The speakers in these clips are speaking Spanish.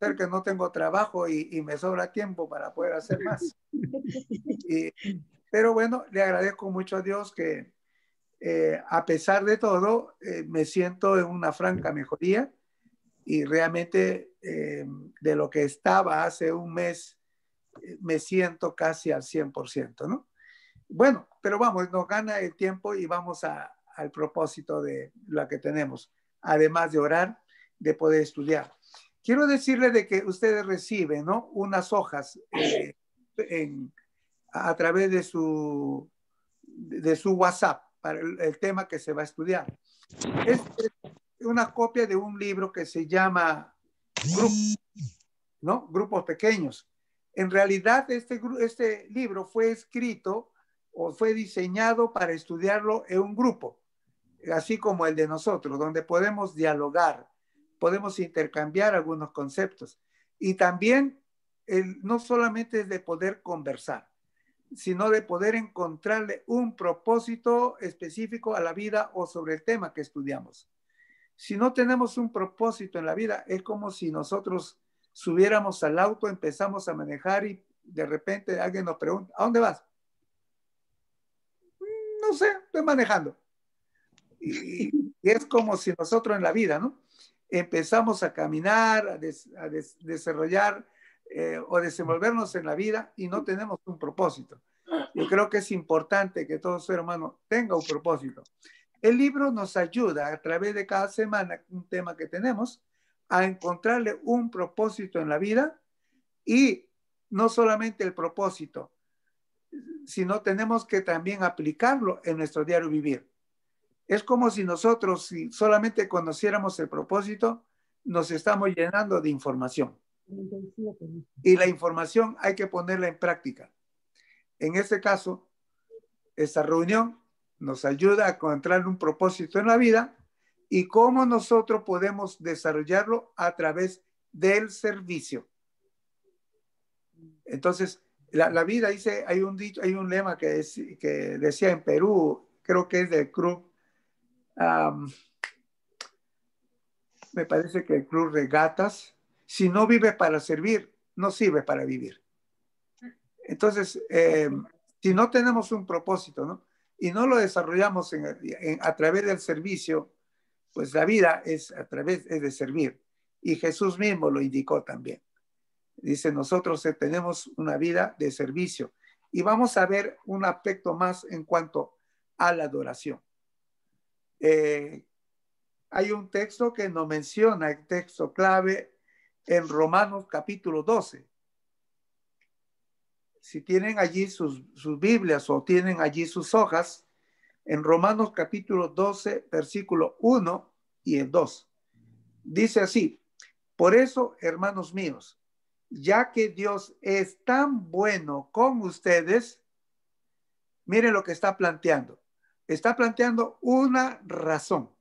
ser que no tengo trabajo y me sobra tiempo para poder hacer más. Pero bueno, le agradezco mucho a Dios que a pesar de todo, me siento en una franca mejoría y realmente de lo que estaba hace un mes, me siento casi al 100%, ¿no? Bueno, pero vamos, nos gana el tiempo y vamos al propósito de lo que tenemos, además de orar, de poder estudiar. Quiero decirle de que ustedes reciben, ¿no?, unas hojas a través de su WhatsApp para el tema que se va a estudiar. Es una copia de un libro que se llama ¿no?, Grupos Pequeños. En realidad, este libro fue escrito o fue diseñado para estudiarlo en un grupo, así como el de nosotros, donde podemos dialogar, podemos intercambiar algunos conceptos. Y también no solamente es de poder conversar, sino de poder encontrarle un propósito específico a la vida o sobre el tema que estudiamos. Si no tenemos un propósito en la vida, es como si nosotros subiéramos al auto, empezamos a manejar y de repente alguien nos pregunta, ¿a dónde vas? No sé, estoy manejando. Y es como si nosotros en la vida, ¿no?, empezamos a caminar, a desarrollar o desenvolvernos en la vida y no tenemos un propósito. Yo creo que es importante que todo ser humano tenga un propósito. El libro nos ayuda a través de cada semana, un tema que tenemos, a encontrarle un propósito en la vida y no solamente el propósito, sino tenemos que también aplicarlo en nuestro diario vivir. Es como si nosotros, si solamente conociéramos el propósito, nos estamos llenando de información. Y la información hay que ponerla en práctica. En este caso, esta reunión nos ayuda a encontrar un propósito en la vida y cómo nosotros podemos desarrollarlo a través del servicio. Entonces, la vida dice, hay un lema que decía en Perú, creo que es del club, me parece que el club Regatas, si no vives para servir, no sirve para vivir. Entonces, si no tenemos un propósito, ¿no?, y no lo desarrollamos a través del servicio, pues la vida es de servir. Y Jesús mismo lo indicó también. Dice, nosotros tenemos una vida de servicio. Y vamos a ver un aspecto más en cuanto a la adoración. Hay un texto que nos menciona, el texto clave, en Romanos capítulo 12. Si tienen allí sus Biblias o tienen allí sus hojas, en Romanos capítulo 12, versículo 1 y el 2. Dice así: por eso, hermanos míos, ya que Dios es tan bueno con ustedes, miren lo que está planteando. Está planteando una razón.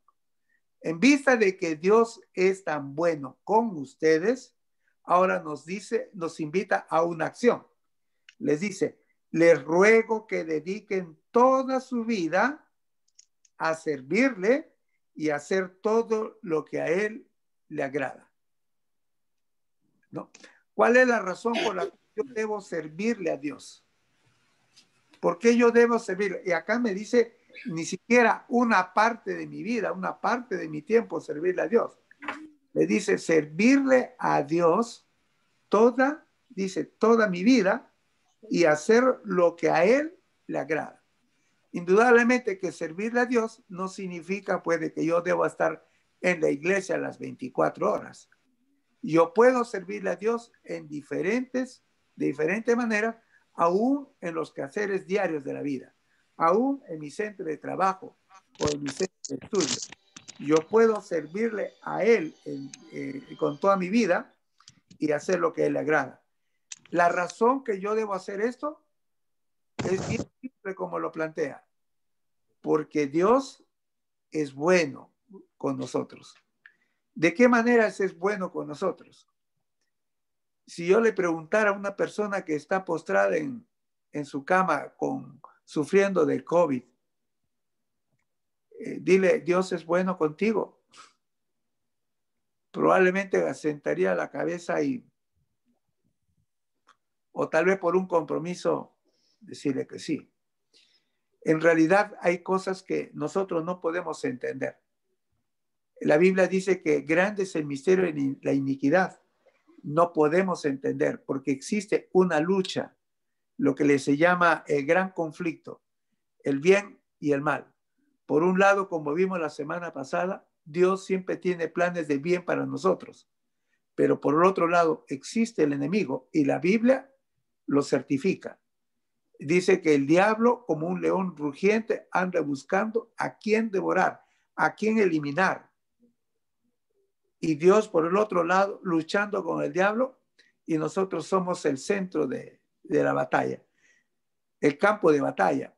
En vista de que Dios es tan bueno con ustedes, ahora nos invita a una acción. Les dice, les ruego que dediquen toda su vida a servirle y a hacer todo lo que a él le agrada, ¿no? ¿Cuál es la razón por la que yo debo servirle a Dios? ¿Por qué yo debo servirle? Y acá me dice, ni siquiera una parte de mi vida, una parte de mi tiempo servirle a Dios. Le dice, servirle a Dios toda mi vida y hacer lo que a él le agrada. Indudablemente que servirle a Dios no significa pues de que yo debo estar en la iglesia las 24 horas. Yo puedo servirle a Dios de diferente manera, aún en los quehaceres diarios de la vida, aún en mi centro de trabajo o en mi centro de estudio. Yo puedo servirle a él con toda mi vida y hacer lo que a él le agrada. La razón que yo debo hacer esto es bien simple como lo plantea, porque Dios es bueno con nosotros. ¿De qué manera es bueno con nosotros? Si yo le preguntara a una persona que está postrada en su cama sufriendo del COVID, dile, Dios es bueno contigo. probablemente asentaría la cabeza o tal vez por un compromiso, decirle que sí. En realidad hay cosas que nosotros no podemos entender. La Biblia dice que grande es el misterio de la iniquidad. No podemos entender porque existe una lucha, lo que se llama el gran conflicto, el bien y el mal. Por un lado, como vimos la semana pasada, Dios siempre tiene planes de bien para nosotros. Pero por el otro lado, existe el enemigo y la Biblia lo certifica. Dice que el diablo, como un león rugiente, anda buscando a quién devorar, a quién eliminar. Y Dios, por el otro lado, luchando con el diablo, y nosotros somos el centro de la batalla, el campo de batalla.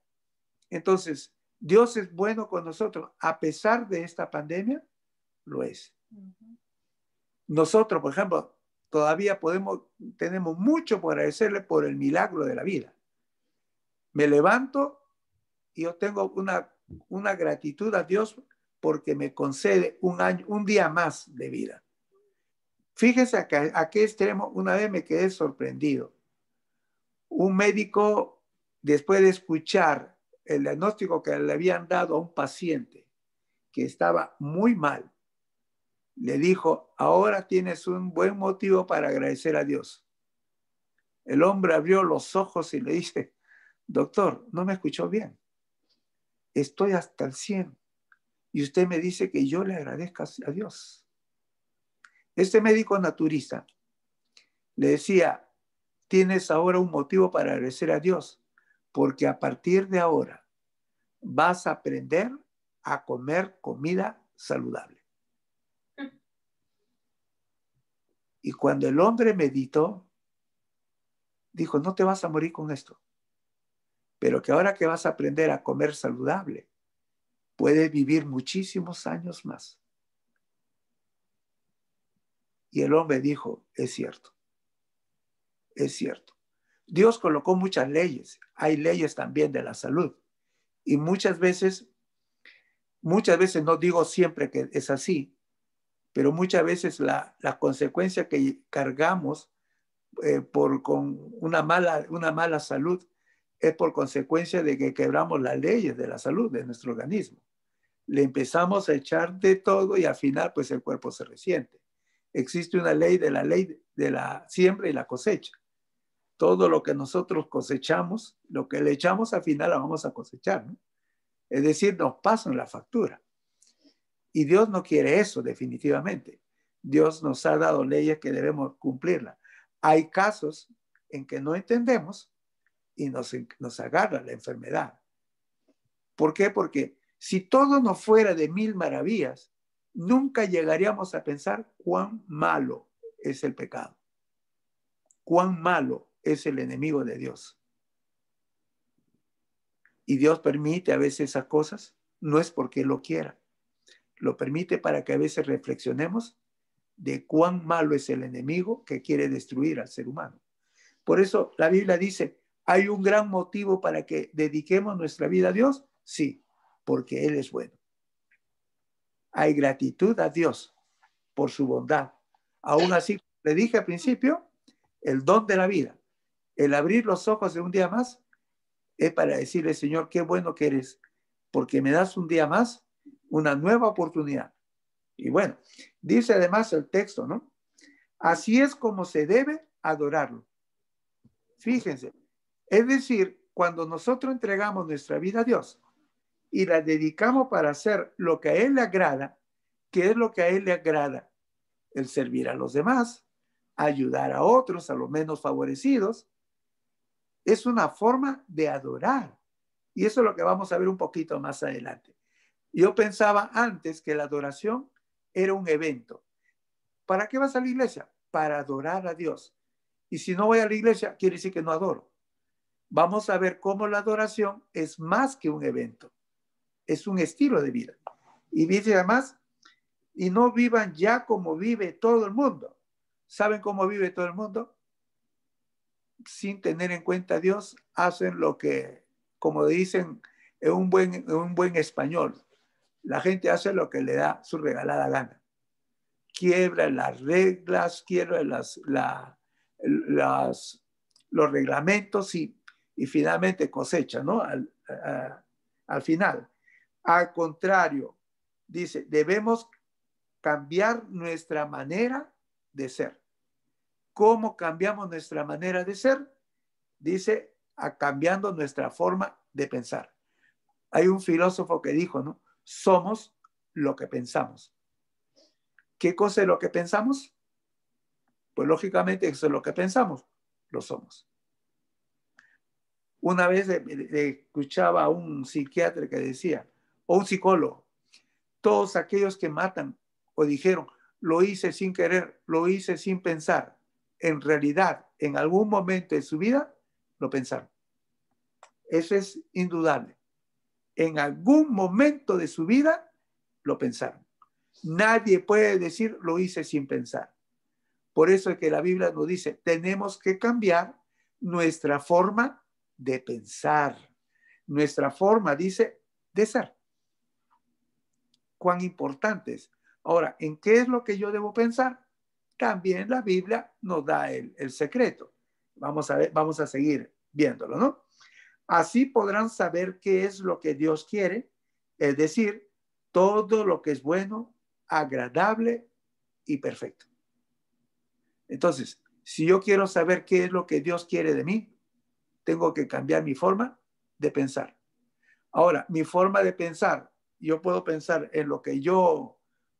Entonces, Dios es bueno con nosotros, a pesar de esta pandemia, lo es. Nosotros, por ejemplo, todavía tenemos mucho por agradecerle por el milagro de la vida. Me levanto y yo tengo una gratitud a Dios porque me concede un día más de vida. Fíjese a qué extremo, una vez me quedé sorprendido. Un médico, después de escuchar el diagnóstico que le habían dado a un paciente que estaba muy mal, le dijo, ahora tienes un buen motivo para agradecer a Dios. El hombre abrió los ojos y le dice, doctor, no me escuchó bien. Estoy hasta el 100 y usted me dice que yo le agradezca a Dios. Este médico naturista le decía, tienes ahora un motivo para agradecer a Dios, porque a partir de ahora vas a aprender a comer comida saludable. Y cuando el hombre meditó, dijo, no te vas a morir con esto, pero que ahora que vas a aprender a comer saludable, puedes vivir muchísimos años más. Y el hombre dijo, es cierto, es cierto. Dios colocó muchas leyes, hay leyes también de la salud. Y muchas veces, no digo siempre que es así, pero muchas veces la consecuencia que cargamos con una mala salud es por consecuencia de que quebramos las leyes de la salud de nuestro organismo. Le empezamos a echar de todo y al final pues el cuerpo se resiente. Existe una ley de la siembra y la cosecha. Todo lo que nosotros cosechamos, lo que le echamos al final lo vamos a cosechar, ¿no? Es decir, nos pasan la factura. Y Dios no quiere eso definitivamente. Dios nos ha dado leyes que debemos cumplirlas. Hay casos en que no entendemos y nos agarra la enfermedad. ¿Por qué? Porque si todo nos fuera de mil maravillas, nunca llegaríamos a pensar cuán malo es el pecado, cuán malo es el enemigo de Dios. Y Dios permite a veces esas cosas, no es porque lo quiera, lo permite para que a veces reflexionemos de cuán malo es el enemigo que quiere destruir al ser humano. Por eso la Biblia dice, ¿hay un gran motivo para que dediquemos nuestra vida a Dios? Sí, porque Él es bueno. Hay gratitud a Dios por su bondad. Aún así, le dije al principio, el don de la vida, el abrir los ojos de un día más, es para decirle, Señor, qué bueno que eres, porque me das un día más, una nueva oportunidad. Y bueno, dice además el texto, ¿no? Así es como se debe adorarlo. Fíjense, es decir, cuando nosotros entregamos nuestra vida a Dios y la dedicamos para hacer lo que a Él le agrada, ¿qué es lo que a Él le agrada? El servir a los demás, ayudar a otros, a los menos favorecidos. Es una forma de adorar. Y eso es lo que vamos a ver un poquito más adelante. Yo pensaba antes que la adoración era un evento. ¿Para qué vas a la iglesia? Para adorar a Dios. Y si no voy a la iglesia, quiere decir que no adoro. Vamos a ver cómo la adoración es más que un evento. Es un estilo de vida. Y dice además, y no vivan ya como vive todo el mundo. ¿Saben cómo vive todo el mundo? Sin tener en cuenta a Dios, hacen lo que, como dicen en un buen español, la gente hace lo que le da su regalada gana. quiebra las reglas, quiebra los reglamentos y finalmente cosecha, ¿no? Al final. Al contrario, dice, debemos cambiar nuestra manera de ser. ¿Cómo cambiamos nuestra manera de ser? Dice, cambiando nuestra forma de pensar. Hay un filósofo que dijo, ¿no? Somos lo que pensamos. ¿Qué cosa es lo que pensamos? Pues lógicamente eso es lo que pensamos, lo somos. Una vez escuchaba a un psiquiatra que decía, o un psicólogo, todos aquellos que matan o dijeron, lo hice sin querer, lo hice sin pensar, en realidad, en algún momento de su vida, lo pensaron. Eso es indudable. En algún momento de su vida, lo pensaron. Nadie puede decir, lo hice sin pensar. Por eso es que la Biblia nos dice, tenemos que cambiar nuestra forma de pensar. Nuestra forma, dice, de ser. Cuán importante es. Ahora, ¿en qué es lo que yo debo pensar? También la Biblia nos da el secreto. Vamos a ver, vamos a seguir viéndolo, ¿no? Así podrán saber qué es lo que Dios quiere, es decir, todo lo que es bueno, agradable y perfecto. Entonces, si yo quiero saber qué es lo que Dios quiere de mí, tengo que cambiar mi forma de pensar. Ahora, mi forma de pensar, yo puedo pensar en lo que yo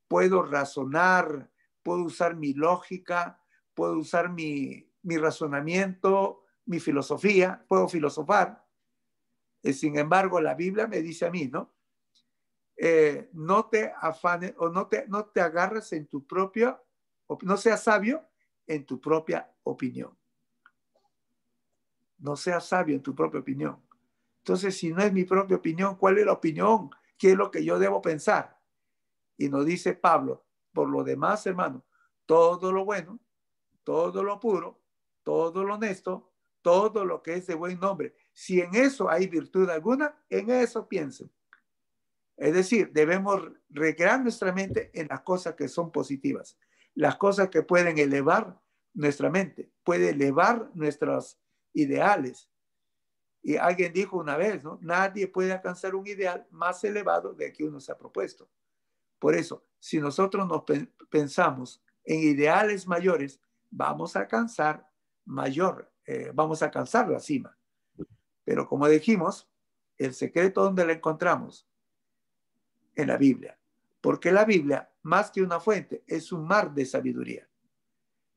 puedo razonar, puedo usar mi lógica, puedo usar mi razonamiento, mi filosofía, puedo filosofar. Sin embargo, la Biblia me dice a mí, ¿no? No te afanes o no te agarres en tu propia, no seas sabio en tu propia opinión. No seas sabio en tu propia opinión. Entonces, si no es mi propia opinión, ¿cuál es la opinión? ¿Qué es lo que yo debo pensar? Y nos dice Pablo, por lo demás, hermano, todo lo bueno, todo lo puro, todo lo honesto, todo lo que es de buen nombre. Si en eso hay virtud alguna, en eso piensen. Es decir, debemos recrear nuestra mente en las cosas que son positivas, las cosas que pueden elevar nuestra mente, puede elevar nuestros ideales. Y alguien dijo una vez, ¿no? Nadie puede alcanzar un ideal más elevado del que uno se ha propuesto. Por eso, si nosotros nos pensamos en ideales mayores, vamos a alcanzar vamos a alcanzar la cima. Pero como dijimos, el secreto donde lo encontramos en la Biblia, porque la Biblia, más que una fuente, es un mar de sabiduría.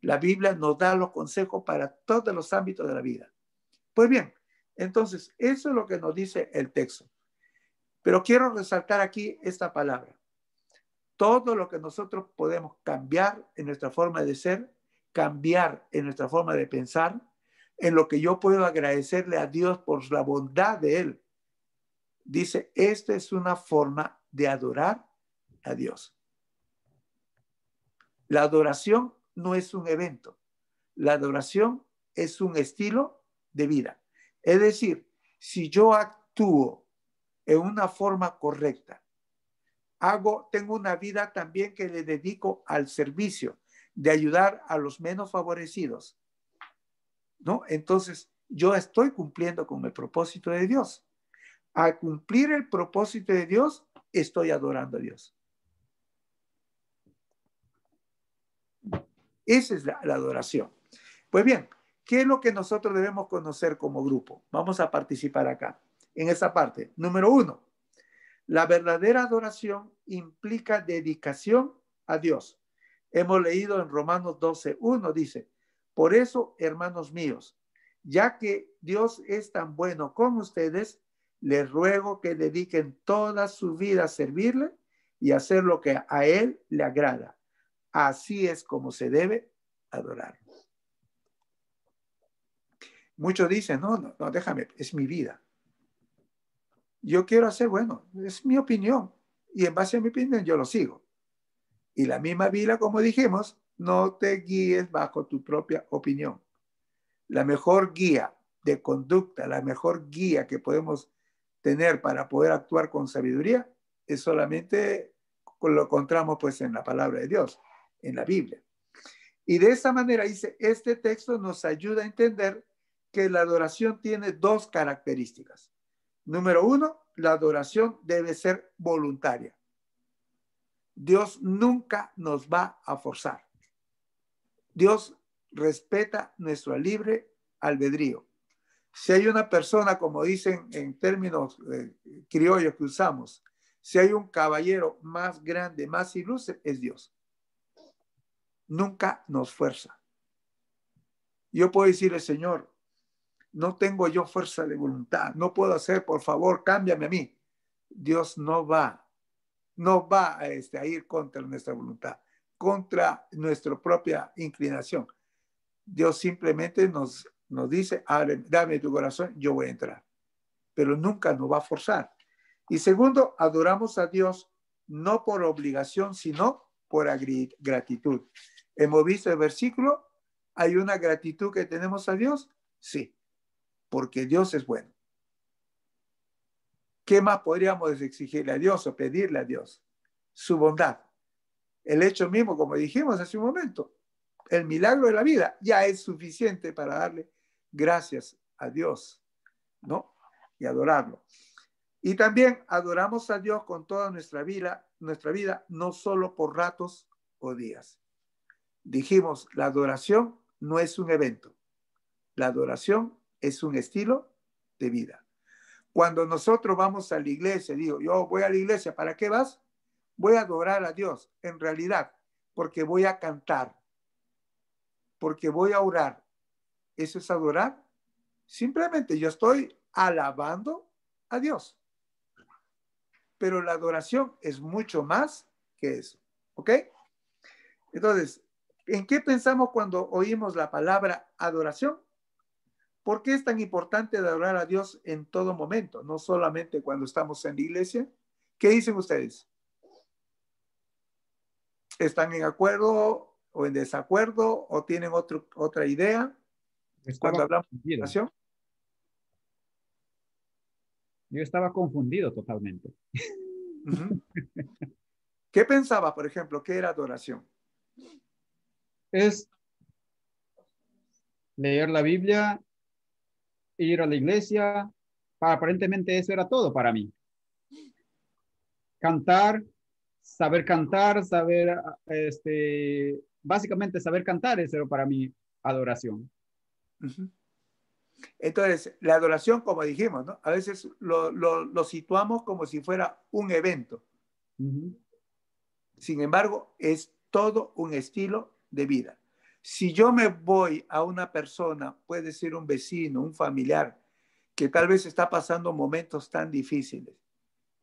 La Biblia nos da los consejos para todos los ámbitos de la vida. Pues bien, entonces, eso es lo que nos dice el texto. Pero quiero resaltar aquí esta palabra. Todo lo que nosotros podemos cambiar en nuestra forma de ser, cambiar en nuestra forma de pensar, en lo que yo puedo agradecerle a Dios por la bondad de Él. Dice, esta es una forma de adorar a Dios. La adoración no es un evento. La adoración es un estilo de vida. Es decir, si yo actúo en una forma correcta, tengo una vida también que le dedico al servicio, de ayudar a los menos favorecidos, ¿no? Entonces, yo estoy cumpliendo con el propósito de Dios. Al cumplir el propósito de Dios, estoy adorando a Dios. Esa es la adoración. Pues bien, ¿qué es lo que nosotros debemos conocer como grupo? Vamos a participar acá, en esa parte. Número 1, la verdadera adoración implica dedicación a Dios. Hemos leído en Romanos 12:1, dice, por eso, hermanos míos, ya que Dios es tan bueno con ustedes, les ruego que dediquen toda su vida a servirle y hacer lo que a Él le agrada. Así es como se debe adorar. Muchos dicen, no, déjame, es mi vida. Yo quiero hacer, bueno, es mi opinión. Y en base a mi opinión yo lo sigo. Y la misma Biblia, como dijimos, no te guíes bajo tu propia opinión. La mejor guía de conducta, la mejor guía que podemos tener para poder actuar con sabiduría es solamente lo encontramos pues en la palabra de Dios. en la Biblia. Y de esa manera dice, este texto nos ayuda a entender que la adoración tiene dos características. Número uno, la adoración debe ser voluntaria. Dios nunca nos va a forzar. Dios respeta nuestro libre albedrío. Si hay una persona, como dicen en términos criollos que usamos, si hay un caballero más grande, más ilustre, es Dios. Nunca nos fuerza. Yo puedo decirle, Señor, no tengo yo fuerza de voluntad, no puedo hacer, por favor, cámbiame a mí. Dios no va a ir contra nuestra voluntad, contra nuestra propia inclinación. Dios simplemente nos dice, dame tu corazón, yo voy a entrar. Pero nunca nos va a forzar. Y segundo, adoramos a Dios no por obligación, sino por gratitud. Hemos visto el versículo, ¿hay una gratitud que tenemos a Dios? Sí, porque Dios es bueno. ¿Qué más podríamos exigirle a Dios o pedirle a Dios? Su bondad. El hecho mismo, como dijimos hace un momento, el milagro de la vida ya es suficiente para darle gracias a Dios, ¿no? Y adorarlo. Y también adoramos a Dios con toda nuestra vida, no solo por ratos o días. Dijimos, la adoración no es un evento. La adoración es un estilo de vida. Cuando nosotros vamos a la iglesia, digo, yo voy a la iglesia, ¿para qué vas? Voy a adorar a Dios, en realidad, porque voy a cantar, porque voy a orar. ¿Eso es adorar? Simplemente yo estoy alabando a Dios. Pero la adoración es mucho más que eso. ¿Ok? Entonces, ¿en qué pensamos cuando oímos la palabra adoración? ¿Por qué es tan importante adorar a Dios en todo momento? No solamente cuando estamos en la iglesia. ¿Qué dicen ustedes? ¿Están en acuerdo o en desacuerdo o tienen otra idea Estaba cuando hablamos de confundido. adoración? Yo estaba confundido totalmente. Uh-huh. ¿Qué pensaba, por ejemplo, qué era adoración? Es leer la Biblia, ir a la iglesia. Aparentemente eso era todo para mí. Cantar, saber, básicamente saber cantar, eso era para mí adoración. Uh-huh. Entonces, la adoración, como dijimos, ¿no? A veces lo situamos como si fuera un evento. Uh-huh. Sin embargo, es todo un estilo de vida. Si yo me voy a una persona, puede ser un vecino, un familiar, que tal vez está pasando momentos tan difíciles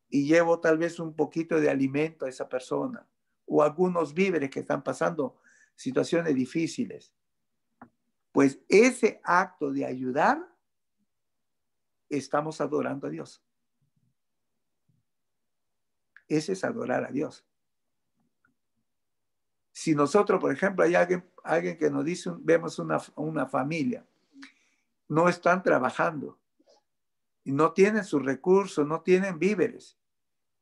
y llevo tal vez un poquito de alimento a esa persona o algunos víveres que están pasando situaciones difíciles, pues ese acto de ayudar, estamos adorando a Dios. Ese es adorar a Dios. Si nosotros, por ejemplo, hay alguien que nos dice, vemos una familia, no están trabajando, y no tienen sus recursos, no tienen víveres,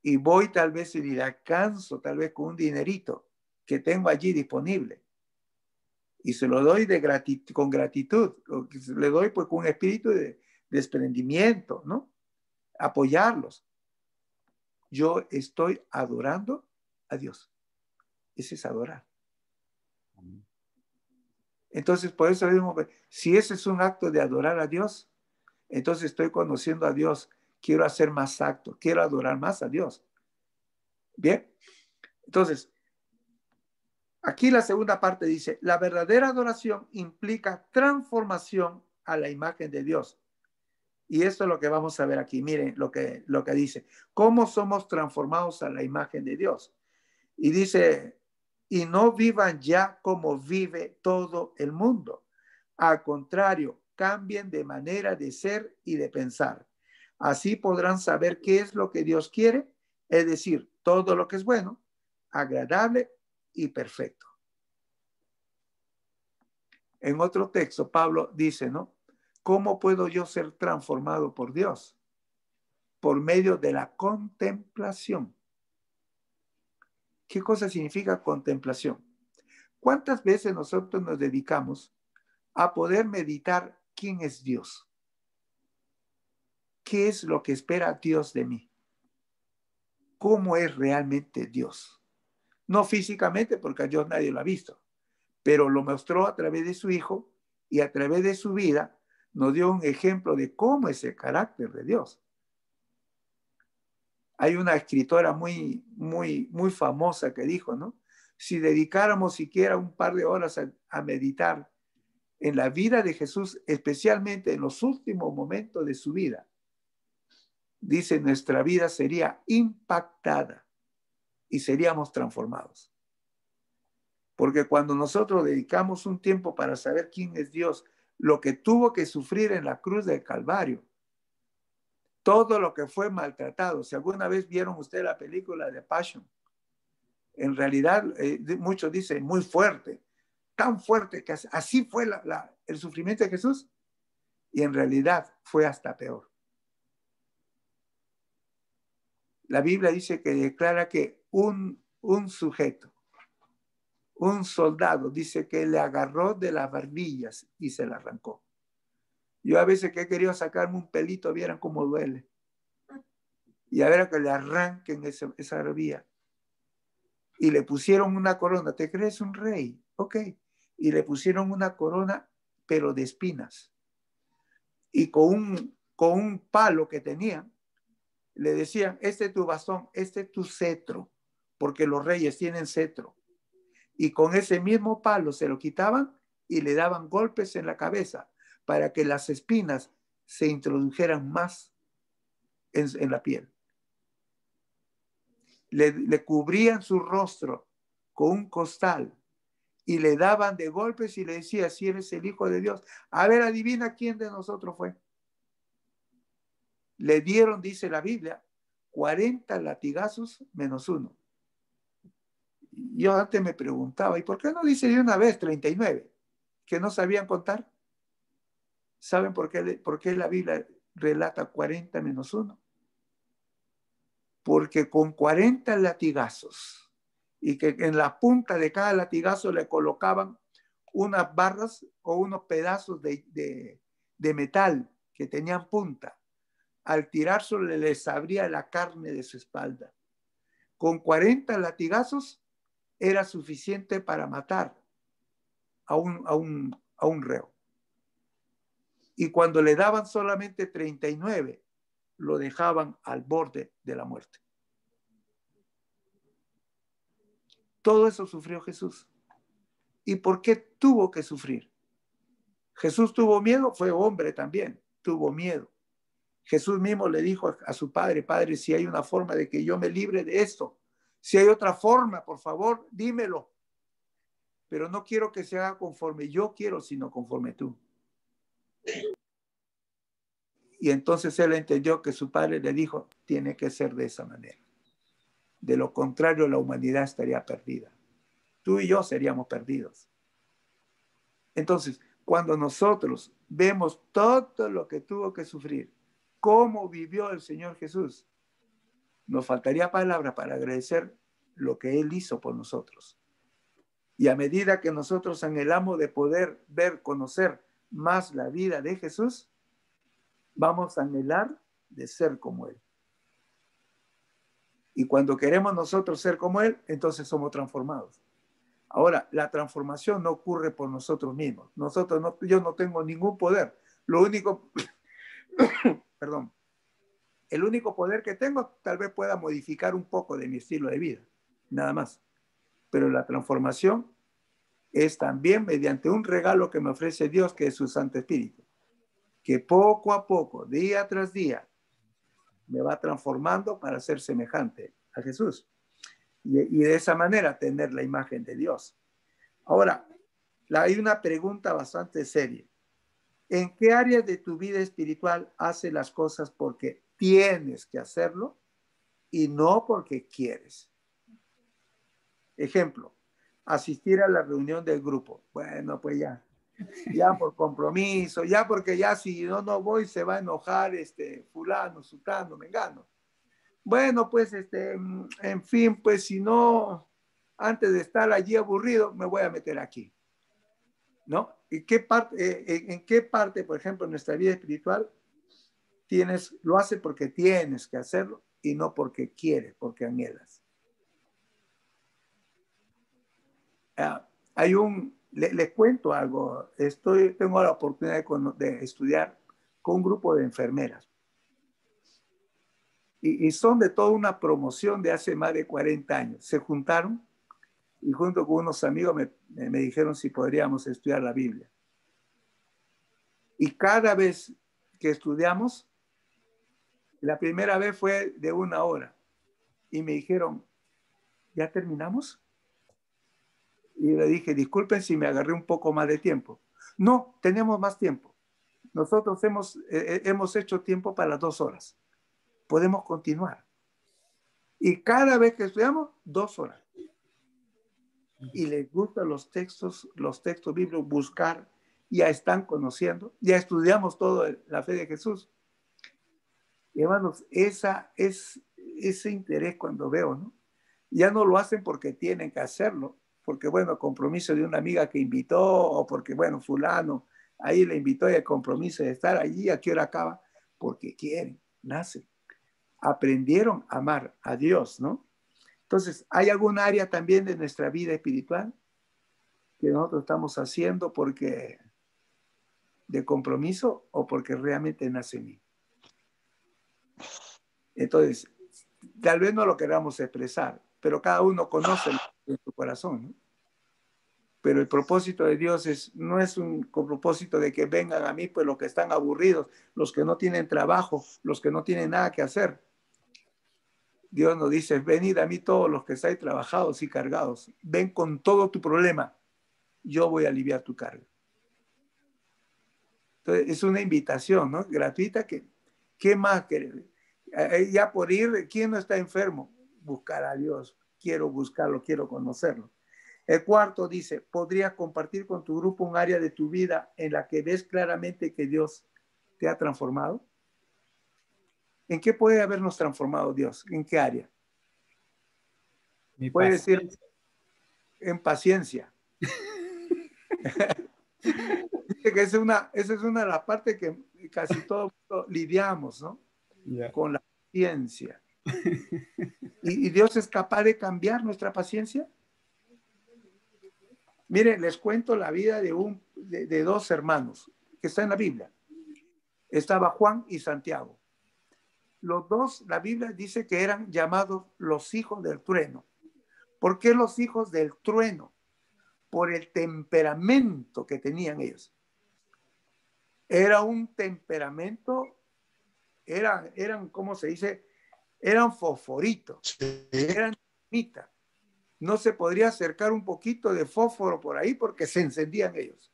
y voy tal vez y le alcanzo, tal vez con un dinerito que tengo allí disponible, y se lo doy con gratitud, le doy pues con un espíritu de desprendimiento, ¿no? Apoyarlos. Yo estoy adorando a Dios. Ese es adorar. Entonces, por eso mismo, si ese es un acto de adorar a Dios, entonces estoy conociendo a Dios, quiero hacer más actos, quiero adorar más a Dios. Bien, entonces, aquí la segunda parte dice, la verdadera adoración implica transformación a la imagen de Dios. Y esto es lo que vamos a ver aquí. Miren lo que dice, cómo somos transformados a la imagen de Dios. Y dice, y no vivan ya como vive todo el mundo. Al contrario, cambien de manera de ser y de pensar. Así podrán saber qué es lo que Dios quiere, es decir, todo lo que es bueno, agradable y perfecto. En otro texto, Pablo dice, ¿no? ¿Cómo puedo yo ser transformado por Dios? Por medio de la contemplación. ¿Qué cosa significa contemplación? ¿Cuántas veces nosotros nos dedicamos a poder meditar quién es Dios? ¿Qué es lo que espera Dios de mí? ¿Cómo es realmente Dios? No físicamente, porque a Dios nadie lo ha visto, pero lo mostró a través de su Hijo y a través de su vida nos dio un ejemplo de cómo es el carácter de Dios. Hay una escritora muy famosa que dijo, ¿no? Si dedicáramos siquiera un par de horas a meditar en la vida de Jesús, especialmente en los últimos momentos de su vida, dice, nuestra vida sería impactada y seríamos transformados. Porque cuando nosotros dedicamos un tiempo para saber quién es Dios, lo que tuvo que sufrir en la cruz del Calvario, todo lo que fue maltratado. Si alguna vez vieron ustedes la película de Passion, en realidad muchos dicen muy fuerte, tan fuerte que así fue el sufrimiento de Jesús, y en realidad fue hasta peor. La Biblia dice que declara que un sujeto, un soldado, dice que le agarró de las barbillas y se la arrancó. Yo a veces que he querido sacarme un pelito, vieran cómo duele. Y a ver que le arranquen esa barbilla. Y le pusieron una corona. ¿Te crees un rey? Ok. Y le pusieron una corona, pero de espinas. Y con un palo que tenían, le decían, este es tu bastón, este es tu cetro, porque los reyes tienen cetro. Y con ese mismo palo se lo quitaban y le daban golpes en la cabeza para que las espinas se introdujeran más en la piel. Le cubrían su rostro con un costal y le daban de golpes y le decía, si eres el Hijo de Dios, a ver, adivina quién de nosotros fue. Le dieron, dice la Biblia, 40 latigazos menos uno. Yo antes me preguntaba, ¿y por qué no dice de una vez 39? ¿Que no sabían contar? ¿Saben por qué la Biblia relata 40 menos 1? Porque con 40 latigazos y que en la punta de cada latigazo le colocaban unas barras o unos pedazos de metal que tenían punta. Al tirárselo les abría la carne de su espalda. Con 40 latigazos era suficiente para matar a un reo. Y cuando le daban solamente 39, lo dejaban al borde de la muerte. Todo eso sufrió Jesús. ¿Y por qué tuvo que sufrir? Jesús tuvo miedo, fue hombre también, tuvo miedo. Jesús mismo le dijo a su padre, Padre, si hay una forma de que yo me libre de esto, si hay otra forma, por favor, dímelo. Pero no quiero que se haga conforme yo quiero, sino conforme tú. Y entonces él entendió que su padre le dijo, tiene que ser de esa manera. De lo contrario, la humanidad estaría perdida. Tú y yo seríamos perdidos. Entonces, cuando nosotros vemos todo lo que tuvo que sufrir, cómo vivió el Señor Jesús, nos faltaría palabra para agradecer lo que Él hizo por nosotros. Y a medida que nosotros anhelamos de poder ver, conocer más la vida de Jesús, vamos a anhelar de ser como Él. Y cuando queremos nosotros ser como Él, entonces somos transformados. Ahora, la transformación no ocurre por nosotros mismos. Yo no tengo ningún poder. Lo único, perdón, el único poder que tengo tal vez pueda modificar un poco de mi estilo de vida, nada más. Pero la transformación es también mediante un regalo que me ofrece Dios, que es su Santo Espíritu, que poco a poco, día tras día, me va transformando para ser semejante a Jesús. Y de esa manera tener la imagen de Dios. Ahora, hay una pregunta bastante seria. ¿En qué áreas de tu vida espiritual haces las cosas porque tienes que hacerlo y no porque quieres? Ejemplo, asistir a la reunión del grupo. Bueno, pues ya por compromiso, ya porque ya si no voy se va a enojar fulano, sutano, mengano. Bueno, pues en fin, pues si no, antes de estar allí aburrido, me voy a meter aquí, ¿no? ¿En qué parte, por ejemplo, en nuestra vida espiritual, lo hace porque tienes que hacerlo y no porque quieres, porque anhelas? Les cuento algo. Tengo la oportunidad de estudiar con un grupo de enfermeras. Y son de toda una promoción de hace más de 40 años. Se juntaron y junto con unos amigos me dijeron si podríamos estudiar la Biblia. Y cada vez que estudiamos, la primera vez fue de 1 hora. Y me dijeron, ¿ya terminamos? Y le dije, disculpen si me agarré un poco más de tiempo. No, tenemos más tiempo. Nosotros hemos hecho tiempo para 2 horas. Podemos continuar. Y cada vez que estudiamos, 2 horas. Y les gustan los textos bíblicos, buscar, ya están conociendo, ya estudiamos todo la fe de Jesús. Y hermanos, ese interés cuando veo, ¿no? Ya no lo hacen porque tienen que hacerlo, porque bueno, compromiso de una amiga que invitó, o porque bueno, fulano, ahí le invitó y el compromiso de estar allí, ¿a qué hora acaba? Porque quieren, nacen. Aprendieron a amar a Dios, ¿no? Entonces, ¿hay algún área también de nuestra vida espiritual que nosotros estamos haciendo porque de compromiso o porque realmente nace en mí? Entonces, tal vez no lo queramos expresar, pero cada uno conoce en su corazón, ¿no? Pero el propósito de Dios no es un propósito de que vengan a mí pues los que están aburridos, los que no tienen trabajo, los que no tienen nada que hacer. Dios nos dice, venid a mí todos los que estáis trabajados y cargados, ven con todo tu problema, yo voy a aliviar tu carga. Entonces, es una invitación, ¿no? Gratuita. ¿Qué más? Ya por ir, ¿quién no está enfermo? Buscar a Dios. Quiero buscarlo, quiero conocerlo. El cuarto dice, ¿podrías compartir con tu grupo un área de tu vida en la que ves claramente que Dios te ha transformado? ¿En qué puede habernos transformado Dios? ¿En qué área? Mi Puede decir paciencia. en paciencia. Dice que esa es una de las partes que casi todos lidiamos, ¿no? Yeah. Con la paciencia. ¿Y Dios es capaz de cambiar nuestra paciencia? Miren, les cuento la vida de dos hermanos que está en la Biblia. Estaba Juan y Santiago. Los dos, la Biblia dice que eran llamados los hijos del trueno. ¿Por qué los hijos del trueno? Por el temperamento que tenían ellos. Era un temperamento, eran ¿cómo se dice? Eran fosforitos, eran dinamita. No se podría acercar un poquito de fósforo por ahí porque se encendían ellos.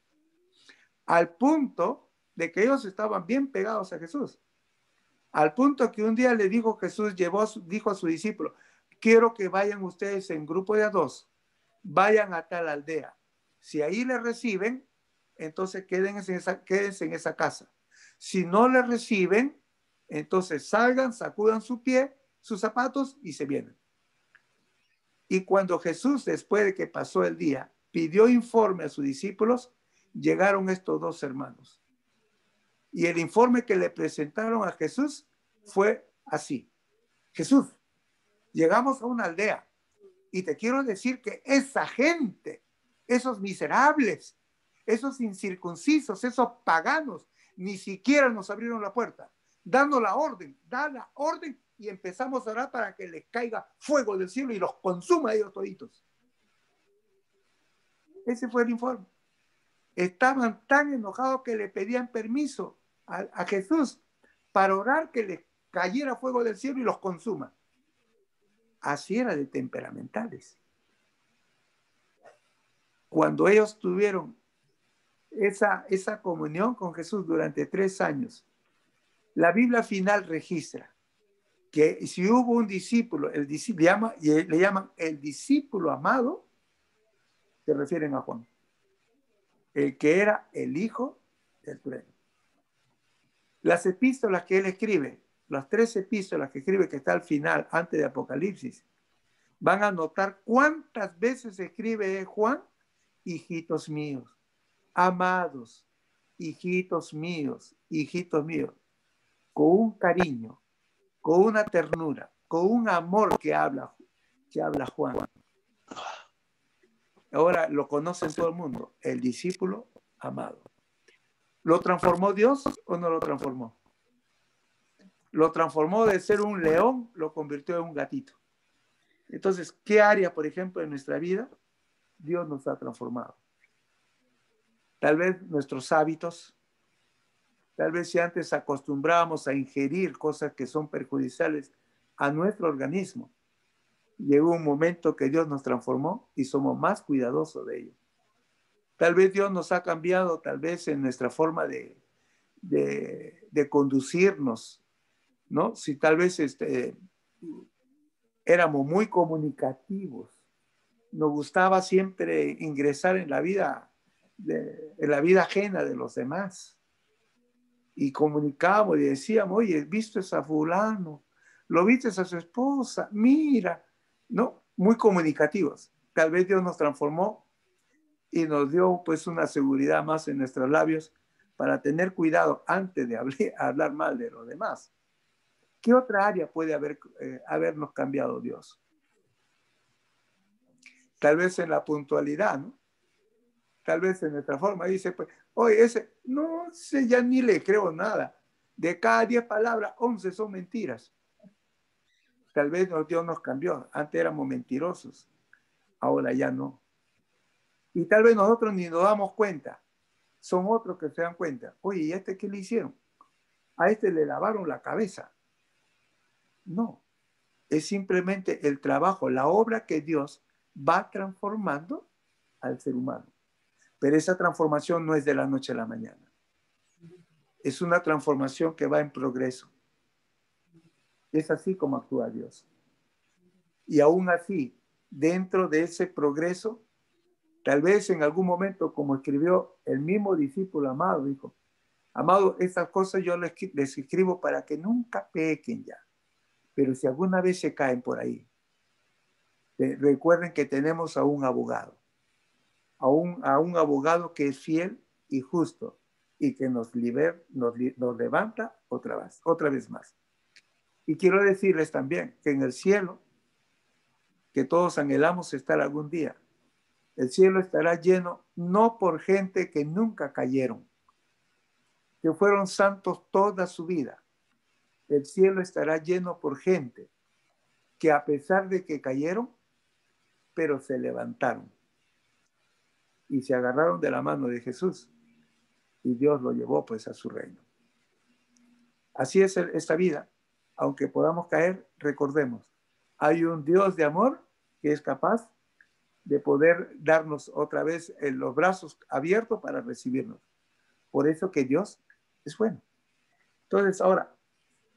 Al punto de que ellos estaban bien pegados a Jesús. Al punto que un día le dijo Jesús, dijo a su discípulo, quiero que vayan ustedes en grupo de 2, vayan a tal aldea. Si ahí les reciben, entonces quédense en esa casa. Si no les reciben, entonces salgan, sacudan su pie, sus zapatos y se vienen. Y cuando Jesús, después de que pasó el día, pidió informe a sus discípulos, llegaron estos dos hermanos. Y el informe que le presentaron a Jesús fue así. Jesús, llegamos a una aldea y te quiero decir que esa gente, esos miserables, esos incircuncisos, esos paganos, ni siquiera nos abrieron la puerta, dando la orden, da la orden y empezamos a orar para que les caiga fuego del cielo y los consuma a ellos toditos. Ese fue el informe. Estaban tan enojados que le pedían permiso a Jesús para orar que les cayera fuego del cielo y los consuma. Así era de temperamentales. Cuando ellos tuvieron esa comunión con Jesús durante 3 años, la Biblia final registra que si hubo un discípulo, le llaman el discípulo amado, se refieren a Juan, el que era el hijo del trueno. Las epístolas que él escribe, las 3 epístolas que escribe que está al final, antes de Apocalipsis, van a notar cuántas veces escribe Juan, hijitos míos, amados, hijitos míos, con un cariño, con una ternura, con un amor que habla Juan. Ahora lo conocen todo el mundo, el discípulo amado. ¿Lo transformó Dios o no lo transformó? Lo transformó de ser un león, lo convirtió en un gatito. Entonces, ¿qué área, por ejemplo, en nuestra vida Dios nos ha transformado? Tal vez nuestros hábitos, tal vez si antes acostumbrábamos a ingerir cosas que son perjudiciales a nuestro organismo, llegó un momento que Dios nos transformó y somos más cuidadosos de ello. Tal vez Dios nos ha cambiado, tal vez en nuestra forma de conducirnos, ¿no? Si tal vez éramos muy comunicativos, nos gustaba siempre ingresar en la vida ajena de los demás y comunicábamos y decíamos, oye, ¿viste a fulano? ¿Lo viste a su esposa? Mira, ¿no? Muy comunicativos. Tal vez Dios nos transformó y nos dio pues una seguridad más en nuestros labios para tener cuidado antes de hablar mal de los demás. ¿Qué otra área puede habernos cambiado Dios? Tal vez en la puntualidad, ¿no? Tal vez en nuestra forma. Dice, pues, oye, no sé, ya ni le creo nada. De cada 10 palabras, 11 son mentiras. Tal vez Dios nos cambió. Antes éramos mentirosos, ahora ya no. Y tal vez nosotros ni nos damos cuenta. Son otros que se dan cuenta. Oye, ¿y a este qué le hicieron? A este le lavaron la cabeza. No, es simplemente el trabajo, la obra que Dios va transformando al ser humano. Pero esa transformación no es de la noche a la mañana. Es una transformación que va en progreso. Es así como actúa Dios. Y aún así, dentro de ese progreso, tal vez en algún momento, como escribió el mismo discípulo amado, dijo, amado, estas cosas yo les escribo para que nunca pequen ya. Pero si alguna vez se caen por ahí, recuerden que tenemos a un abogado, a un abogado que es fiel y justo y que nos levanta otra vez más. Y quiero decirles también que en el cielo, que todos anhelamos estar algún día, el cielo estará lleno no por gente que nunca cayeron, que fueron santos toda su vida. El cielo estará lleno por gente que a pesar de que cayeron, pero se levantaron y se agarraron de la mano de Jesús y Dios lo llevó pues a su reino. Así es esta vida. Aunque podamos caer, recordemos, hay un Dios de amor que es capaz de poder darnos otra vez los brazos abiertos para recibirnos. Por eso que Dios es bueno. Entonces, ahora,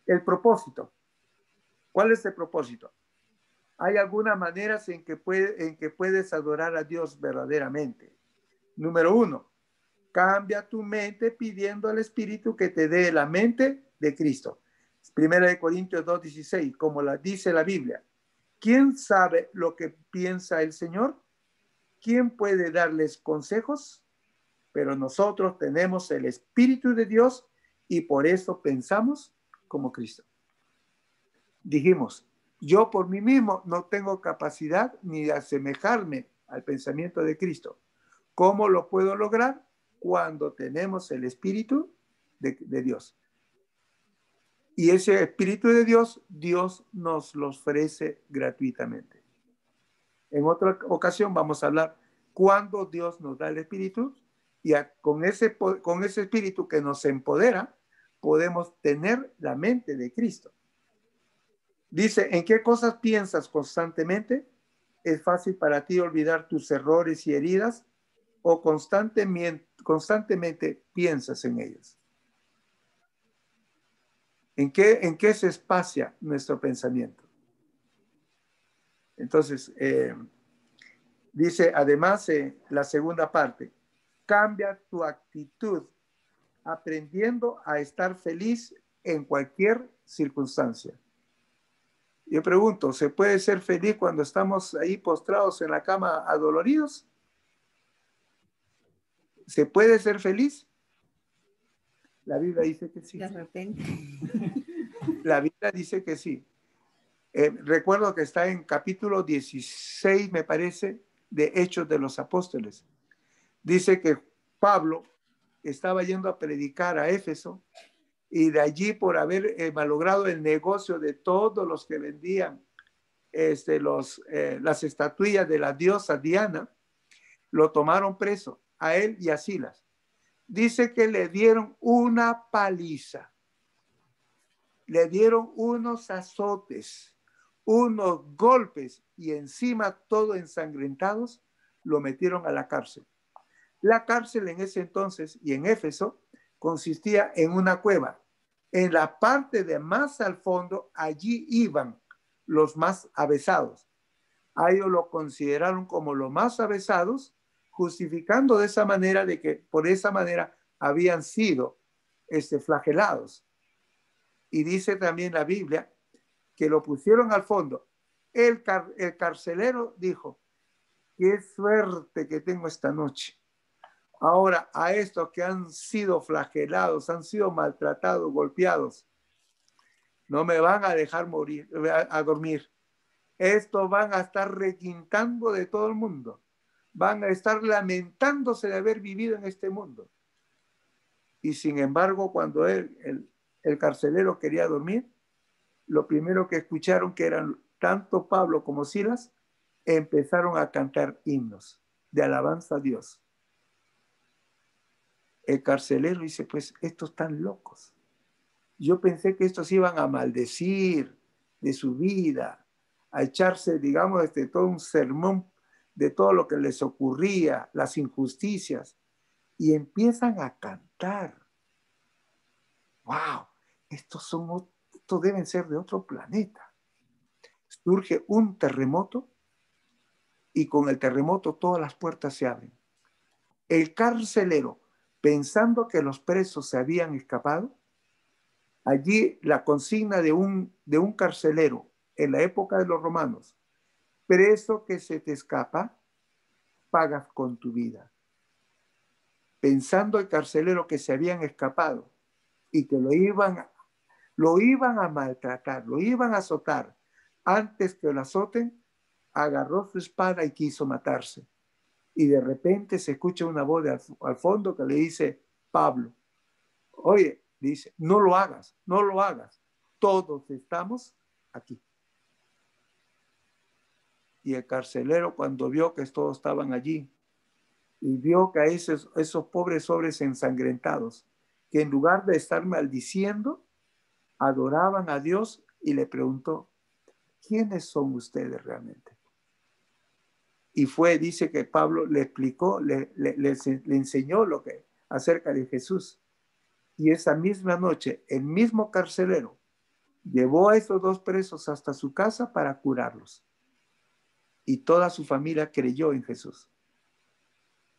el propósito. ¿Cuál es el propósito? Hay algunas maneras en que puedes adorar a Dios verdaderamente. Número 1, cambia tu mente pidiendo al Espíritu que te dé la mente de Cristo. Primera de Corintios 2:16, como dice la Biblia. ¿Quién sabe lo que piensa el Señor? ¿Quién puede darles consejos? Pero nosotros tenemos el Espíritu de Dios y por eso pensamos como Cristo. Dijimos, yo por mí mismo no tengo capacidad ni de asemejarme al pensamiento de Cristo. ¿Cómo lo puedo lograr? Cuando tenemos el Espíritu de Dios. Y ese Espíritu de Dios, Dios nos lo ofrece gratuitamente. En otra ocasión vamos a hablar cuándo Dios nos da el Espíritu y con ese Espíritu que nos empodera, podemos tener la mente de Cristo. Dice, ¿en qué cosas piensas constantemente? ¿Es fácil para ti olvidar tus errores y heridas o constantemente piensas en ellos? ¿En qué se espacia nuestro pensamiento? Entonces, dice además la segunda parte, cambia tu actitud aprendiendo a estar feliz en cualquier circunstancia. Yo pregunto, ¿se puede ser feliz cuando estamos ahí postrados en la cama adoloridos? ¿Se puede ser feliz? La Biblia dice que sí. De repente. La Biblia dice que sí. Recuerdo que está en capítulo 16, me parece, de Hechos de los Apóstoles. Dice que Pablo estaba yendo a predicar a Éfeso y de allí, por haber malogrado el negocio de todos los que vendían las estatuillas de la diosa Diana, lo tomaron preso a él y a Silas. Dice que le dieron una paliza, le dieron unos azotes, unos golpes y encima todo ensangrentados, lo metieron a la cárcel. La cárcel en ese entonces y en Éfeso consistía en una cueva. En la parte de más al fondo, allí iban los más avesados. A ellos lo consideraron como los más avesados, justificando de esa manera de que por esa manera habían sido flagelados. Y dice también la Biblia que lo pusieron al fondo. El carcelero dijo, qué suerte que tengo esta noche. Ahora, a estos que han sido flagelados, han sido maltratados, golpeados, no me van a dejar morir, a dormir. Estos van a estar requintando de todo el mundo. Van a estar lamentándose de haber vivido en este mundo. Y sin embargo, cuando el carcelero quería dormir, lo primero que escucharon, que eran tanto Pablo como Silas, empezaron a cantar himnos de alabanza a Dios. El carcelero dice, pues estos están locos. Yo pensé que estos iban a maldecir de su vida, a echarse, digamos, todo un sermón de todo lo que les ocurría, las injusticias, y empiezan a cantar. ¡Wow! Estos deben ser de otro planeta. Surge un terremoto y con el terremoto todas las puertas se abren. El carcelero, pensando que los presos se habían escapado, allí la consigna de un carcelero en la época de los romanos, preso que se te escapa, pagas con tu vida. Pensando el carcelero que se habían escapado y que lo iban a maltratar, lo iban a azotar, antes que lo azoten, agarró su espada y quiso matarse. Y de repente se escucha una voz al fondo que le dice, Pablo, oye, dice, no lo hagas, no lo hagas. Todos estamos aquí. Y el carcelero, cuando vio que todos estaban allí y vio que a esos pobres hombres ensangrentados, que en lugar de estar maldiciendo, adoraban a Dios, y le preguntó, ¿quiénes son ustedes realmente? Y dice que Pablo le explicó, le enseñó acerca de Jesús. Y esa misma noche, el mismo carcelero llevó a esos dos presos hasta su casa para curarlos. Y toda su familia creyó en Jesús.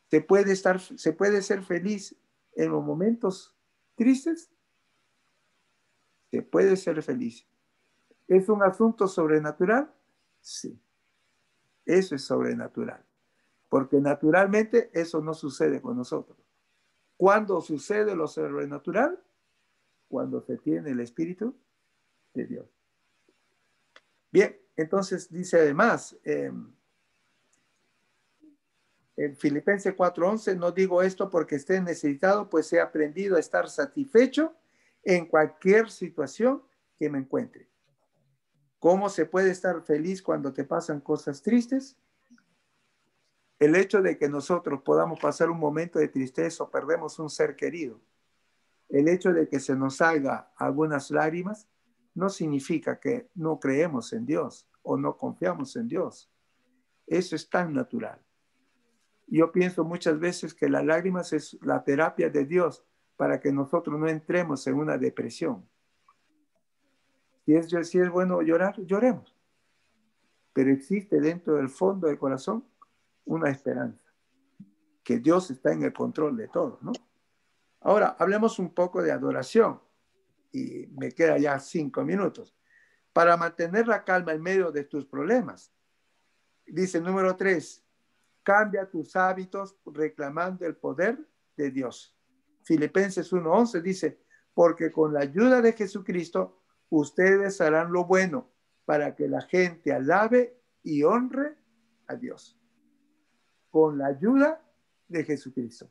Se puede ser feliz en los momentos tristes. Se puede ser feliz. ¿Es un asunto sobrenatural? Sí. Eso es sobrenatural. Porque naturalmente eso no sucede con nosotros. ¿Cuándo sucede lo sobrenatural? Cuando se tiene el Espíritu de Dios. Bien, entonces dice además, en Filipenses 4:11, no digo esto porque esté necesitado, pues he aprendido a estar satisfecho en cualquier situación que me encuentre. ¿Cómo se puede estar feliz cuando te pasan cosas tristes? El hecho de que nosotros podamos pasar un momento de tristeza o perdemos un ser querido, el hecho de que se nos salga algunas lágrimas, no significa que no creemos en Dios o no confiamos en Dios. Eso es tan natural. Yo pienso muchas veces que las lágrimas es la terapia de Dios para que nosotros no entremos en una depresión. Si es bueno llorar, lloremos. Pero existe dentro del fondo del corazón una esperanza, que Dios está en el control de todo, ¿no? Ahora, hablemos un poco de adoración. Y me queda ya 5 minutos. para mantener la calma en medio de tus problemas. Dice número 3, cambia tus hábitos reclamando el poder de Dios. Filipenses 1:11 dice, porque con la ayuda de Jesucristo, ustedes harán lo bueno para que la gente alabe y honre a Dios. Con la ayuda de Jesucristo.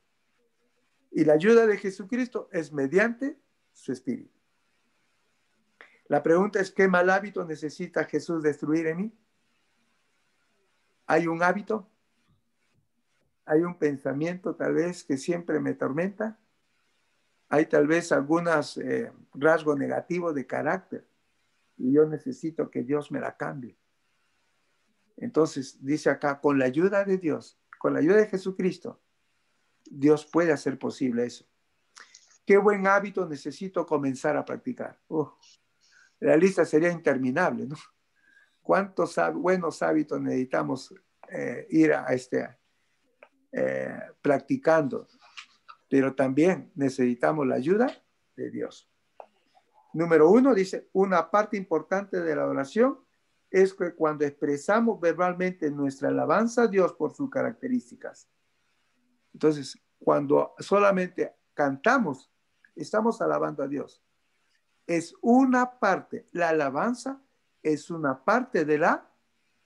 Y la ayuda de Jesucristo es mediante su Espíritu. La pregunta es, ¿qué mal hábito necesita Jesús destruir en mí? ¿Hay un hábito? ¿Hay un pensamiento tal vez que siempre me tormenta? ¿Hay tal vez algunos rasgos negativos de carácter? Y yo necesito que Dios me la cambie. Entonces, dice acá, con la ayuda de Dios, con la ayuda de Jesucristo, Dios puede hacer posible eso. ¿Qué buen hábito necesito comenzar a practicar? La lista sería interminable, ¿no? ¿Cuántos buenos hábitos necesitamos ir a practicando? Pero también necesitamos la ayuda de Dios. Número 1 dice, una parte importante de la oración es que cuando expresamos verbalmente nuestra alabanza a Dios por sus características. Entonces, cuando solamente cantamos, estamos alabando a Dios. Es una parte, la alabanza es una parte de la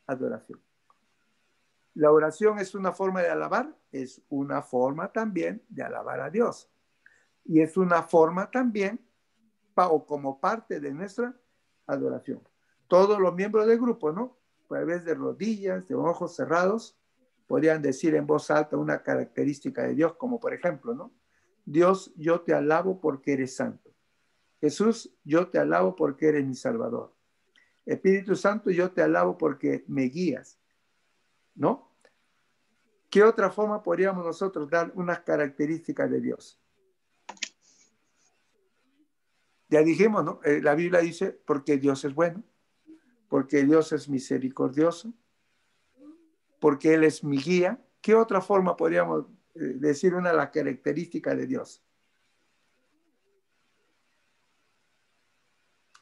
adoración. La oración es una forma de alabar, es una forma también de alabar a Dios. Y es una forma también, o como parte de nuestra adoración. Todos los miembros del grupo, ¿no? A través de rodillas, de ojos cerrados, podrían decir en voz alta una característica de Dios, como por ejemplo, ¿no? Dios, yo te alabo porque eres santo. Jesús, yo te alabo porque eres mi Salvador. Espíritu Santo, yo te alabo porque me guías, ¿no? ¿Qué otra forma podríamos nosotros dar unas características de Dios? Ya dijimos, ¿no? La Biblia dice, porque Dios es bueno, porque Dios es misericordioso, porque Él es mi guía. ¿Qué otra forma podríamos decir una de las características de Dios?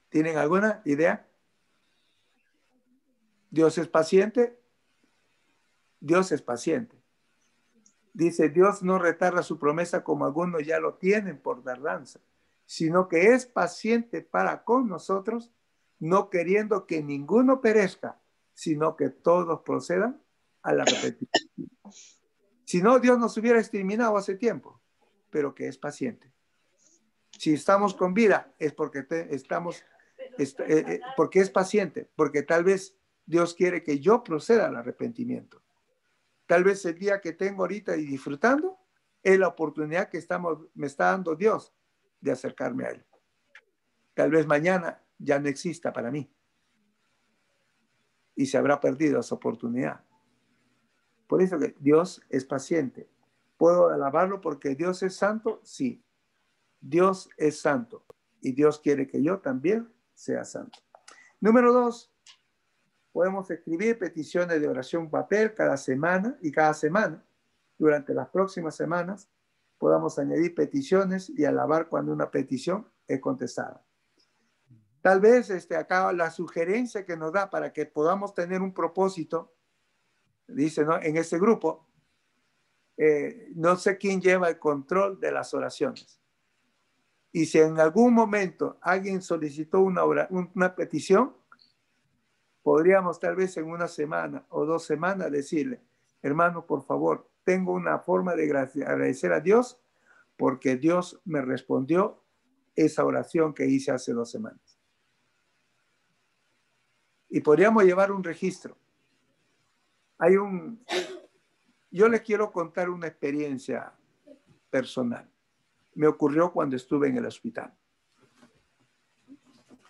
¿Tienen alguna idea? Dios es paciente. Dios es paciente. Dice, Dios no retarda su promesa como algunos ya lo tienen por tardanza, sino que es paciente para con nosotros, no queriendo que ninguno perezca, sino que todos procedan a la repetición. Si no, Dios nos hubiera exterminado hace tiempo, pero que es paciente. Si estamos con vida, es porque porque es paciente, porque tal vez Dios quiere que yo proceda al arrepentimiento. Tal vez el día que tengo ahorita y disfrutando es la oportunidad que me está dando Dios de acercarme a Él. Tal vez mañana ya no exista para mí y se habrá perdido esa oportunidad. Por eso que Dios es paciente. ¿Puedo alabarlo porque Dios es santo? Sí. Dios es santo y Dios quiere que yo también sea santo. Número 2, podemos escribir peticiones de oración en papel cada semana y cada semana. Durante las próximas semanas podamos añadir peticiones y alabar cuando una petición es contestada. Tal vez acá la sugerencia que nos da para que podamos tener un propósito, dice, ¿no? En este grupo, no sé quién lleva el control de las oraciones. Y si en algún momento alguien solicitó una petición, podríamos tal vez en una semana o 2 semanas decirle, hermano, por favor, tengo una forma de agradecer a Dios porque Dios me respondió esa oración que hice hace 2 semanas. Y podríamos llevar un registro. Yo les quiero contar una experiencia personal. Me ocurrió cuando estuve en el hospital.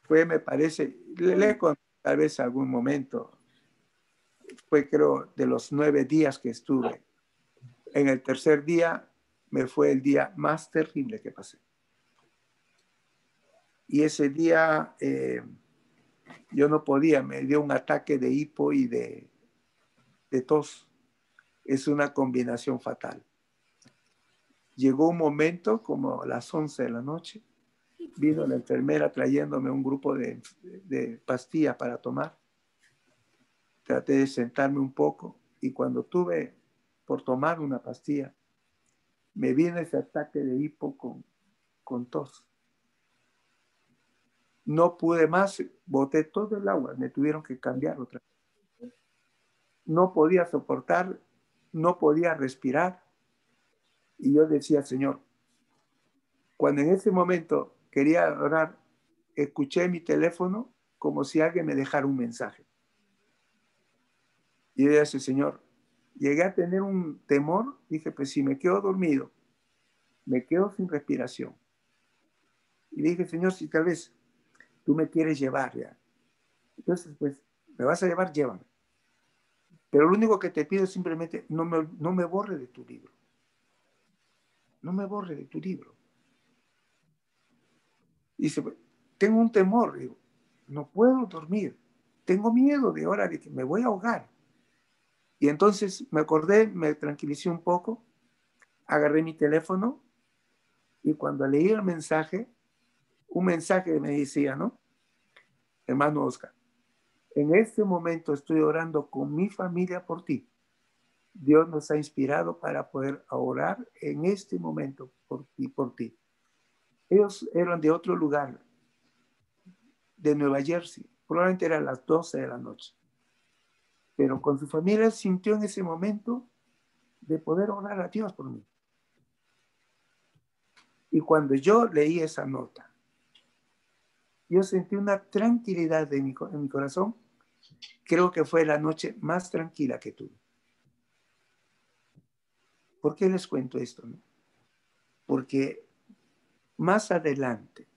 Me parece, le conté tal vez algún momento, fue creo de los 9 días que estuve. En el tercer día me fue el día más terrible que pasé. Y ese día yo no podía, me dio un ataque de hipo y de tos. Es una combinación fatal. Llegó un momento como a las 11 de la noche vino la enfermera trayéndome un grupo de pastillas para tomar. Traté de sentarme un poco y cuando tuve por tomar una pastilla, me vino ese ataque de hipo con tos. No pude más, boté todo el agua, me tuvieron que cambiar otra vez. No podía soportar, no podía respirar. Y yo decía, Señor, cuando en ese momento quería orar, escuché mi teléfono como si alguien me dejara un mensaje. Y yo decía, Señor, llegué a tener un temor, dije, pues si me quedo dormido, me quedo sin respiración. Y dije, Señor, si tal vez tú me quieres llevar ya, entonces pues me vas a llevar, llévame. Pero lo único que te pido es simplemente no me borre de tu libro. No me borre de tu libro. Y dice, tengo un temor, digo, no puedo dormir. Tengo miedo de ahora de que me voy a ahogar. Y entonces me acordé, me tranquilicé un poco, agarré mi teléfono y cuando leí el mensaje, un mensaje me decía, ¿no? Hermano Oscar, en este momento estoy orando con mi familia por ti. Dios nos ha inspirado para poder orar en este momento por ti. Ellos eran de otro lugar, de Nueva Jersey. Probablemente eran las 12 de la noche. Pero con su familia sintió en ese momento de poder orar a Dios por mí. Y cuando yo leí esa nota, yo sentí una tranquilidad en mi corazón. Creo que fue la noche más tranquila que tuve. ¿Por qué les cuento esto? ¿No? Porque más adelante,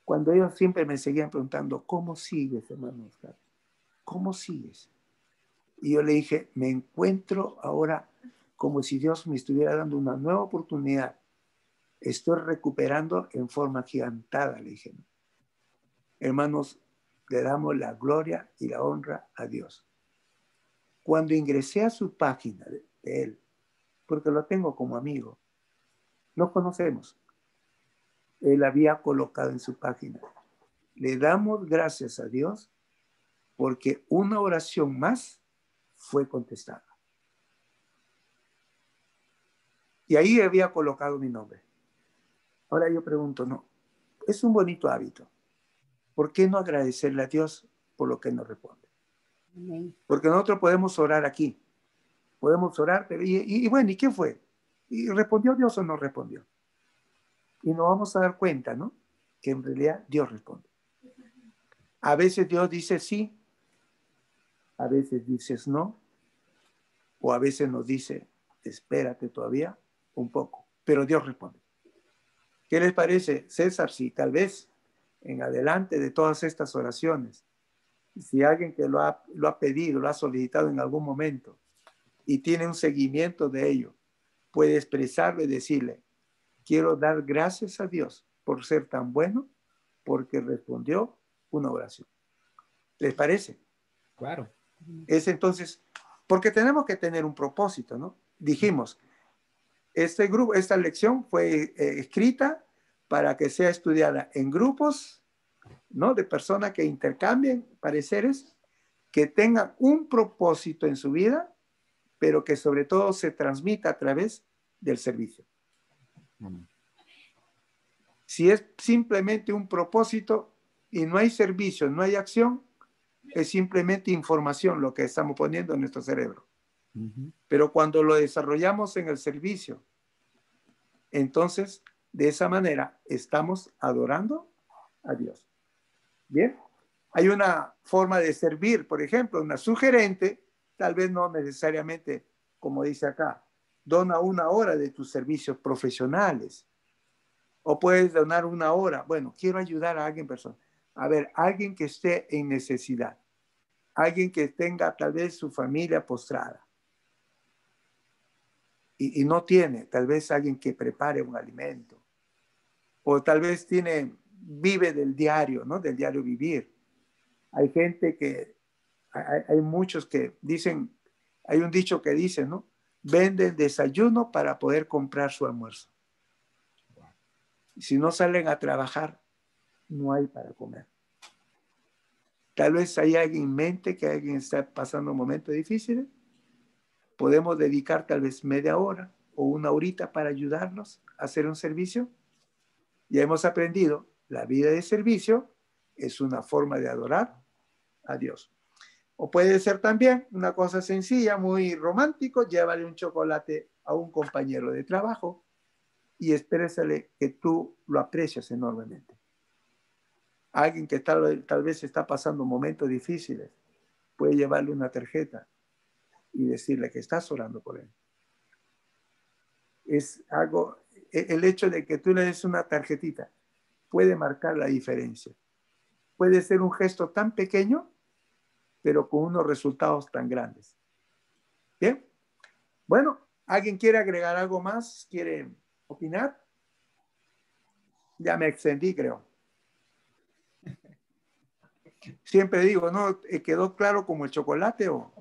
cuando ellos siempre me seguían preguntando, ¿cómo sigues, hermano Oscar? ¿Cómo sigues? Y yo le dije, me encuentro ahora como si Dios me estuviera dando una nueva oportunidad. Estoy recuperando en forma agigantada, le dije. Hermanos, le damos la gloria y la honra a Dios. Cuando ingresé a su página de él, porque lo tengo como amigo, nos conocemos, él había colocado en su página, le damos gracias a Dios porque una oración más fue contestada. Y ahí había colocado mi nombre. Ahora yo pregunto, no, es un bonito hábito. ¿Por qué no agradecerle a Dios por lo que nos responde? Amén. Porque nosotros podemos orar aquí, podemos orar, pero y bueno, ¿y qué fue? ¿Y respondió Dios o no respondió? Y nos vamos a dar cuenta, ¿no? Que en realidad Dios responde. A veces Dios dice sí, a veces dices no, o a veces nos dice, espérate todavía un poco, pero Dios responde. ¿Qué les parece, César? Si tal vez en adelante de todas estas oraciones, si alguien que lo ha pedido, lo ha solicitado en algún momento y tiene un seguimiento de ello, puede expresarle y decirle, quiero dar gracias a Dios por ser tan bueno, porque respondió una oración. ¿Les parece? Claro. Es entonces, porque tenemos que tener un propósito, ¿no? Dijimos, esta lección fue escrita para que sea estudiada en grupos, ¿no? De personas que intercambien pareceres, que tengan un propósito en su vida, pero que sobre todo se transmita a través del servicio. Si es simplemente un propósito y no hay servicio, no hay acción, es simplemente información lo que estamos poniendo en nuestro cerebro. Pero cuando lo desarrollamos en el servicio, entonces de esa manera estamos adorando a Dios. Bien, hay una forma de servir, por ejemplo, una sugerente, tal vez no necesariamente, como dice acá, dona 1 hora de tus servicios profesionales. O puedes donar 1 hora. Bueno, quiero ayudar a alguien persona. A ver, alguien que esté en necesidad. Alguien que tenga tal vez su familia postrada. Y no tiene, tal vez alguien que prepare un alimento. O tal vez vive del diario, ¿no? Del diario vivir. Hay gente hay muchos que dicen, hay un dicho que dice, ¿no? Venden desayuno para poder comprar su almuerzo. Si no salen a trabajar, no hay para comer. Tal vez hay alguien en mente que alguien está pasando momentos difíciles. Podemos dedicar tal vez media hora o una horita para ayudarnos a hacer un servicio. Ya hemos aprendido, la vida de servicio es una forma de adorar a Dios. O puede ser también una cosa sencilla, muy romántico, llévale un chocolate a un compañero de trabajo y exprésale que tú lo aprecias enormemente. Alguien que tal vez está pasando momentos difíciles, puede llevarle una tarjeta y decirle que estás orando por él. Es algo, el hecho de que tú le des una tarjetita puede marcar la diferencia. Puede ser un gesto tan pequeño, pero con unos resultados tan grandes. Bien, bueno, ¿alguien quiere agregar algo más? ¿Quiere opinar? Ya me extendí, creo. Siempre digo, ¿no? ¿Quedó claro como el chocolate o...?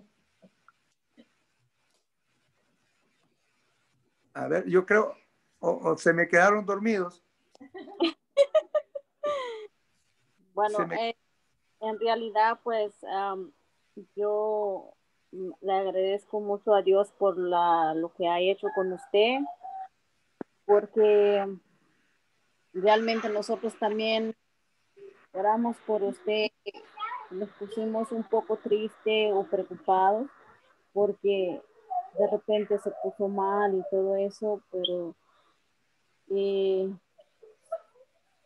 A ver, yo creo, o se me quedaron dormidos. Bueno, en realidad, pues yo le agradezco mucho a Dios por lo que ha hecho con usted, porque realmente nosotros también oramos por usted, nos pusimos un poco tristes o preocupados porque de repente se puso mal y todo eso, pero en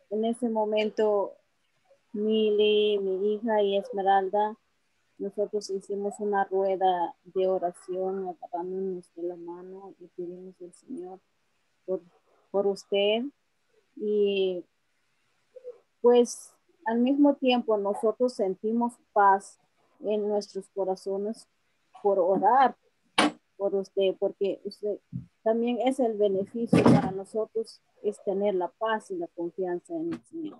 ese momento Mili, mi hija y Esmeralda, nosotros hicimos una rueda de oración agarrándonos de la mano y pedimos al Señor por, por usted. Y pues al mismo tiempo nosotros sentimos paz en nuestros corazones por orar por usted, porque usted también es el beneficio para nosotros, es tener la paz y la confianza en el Señor.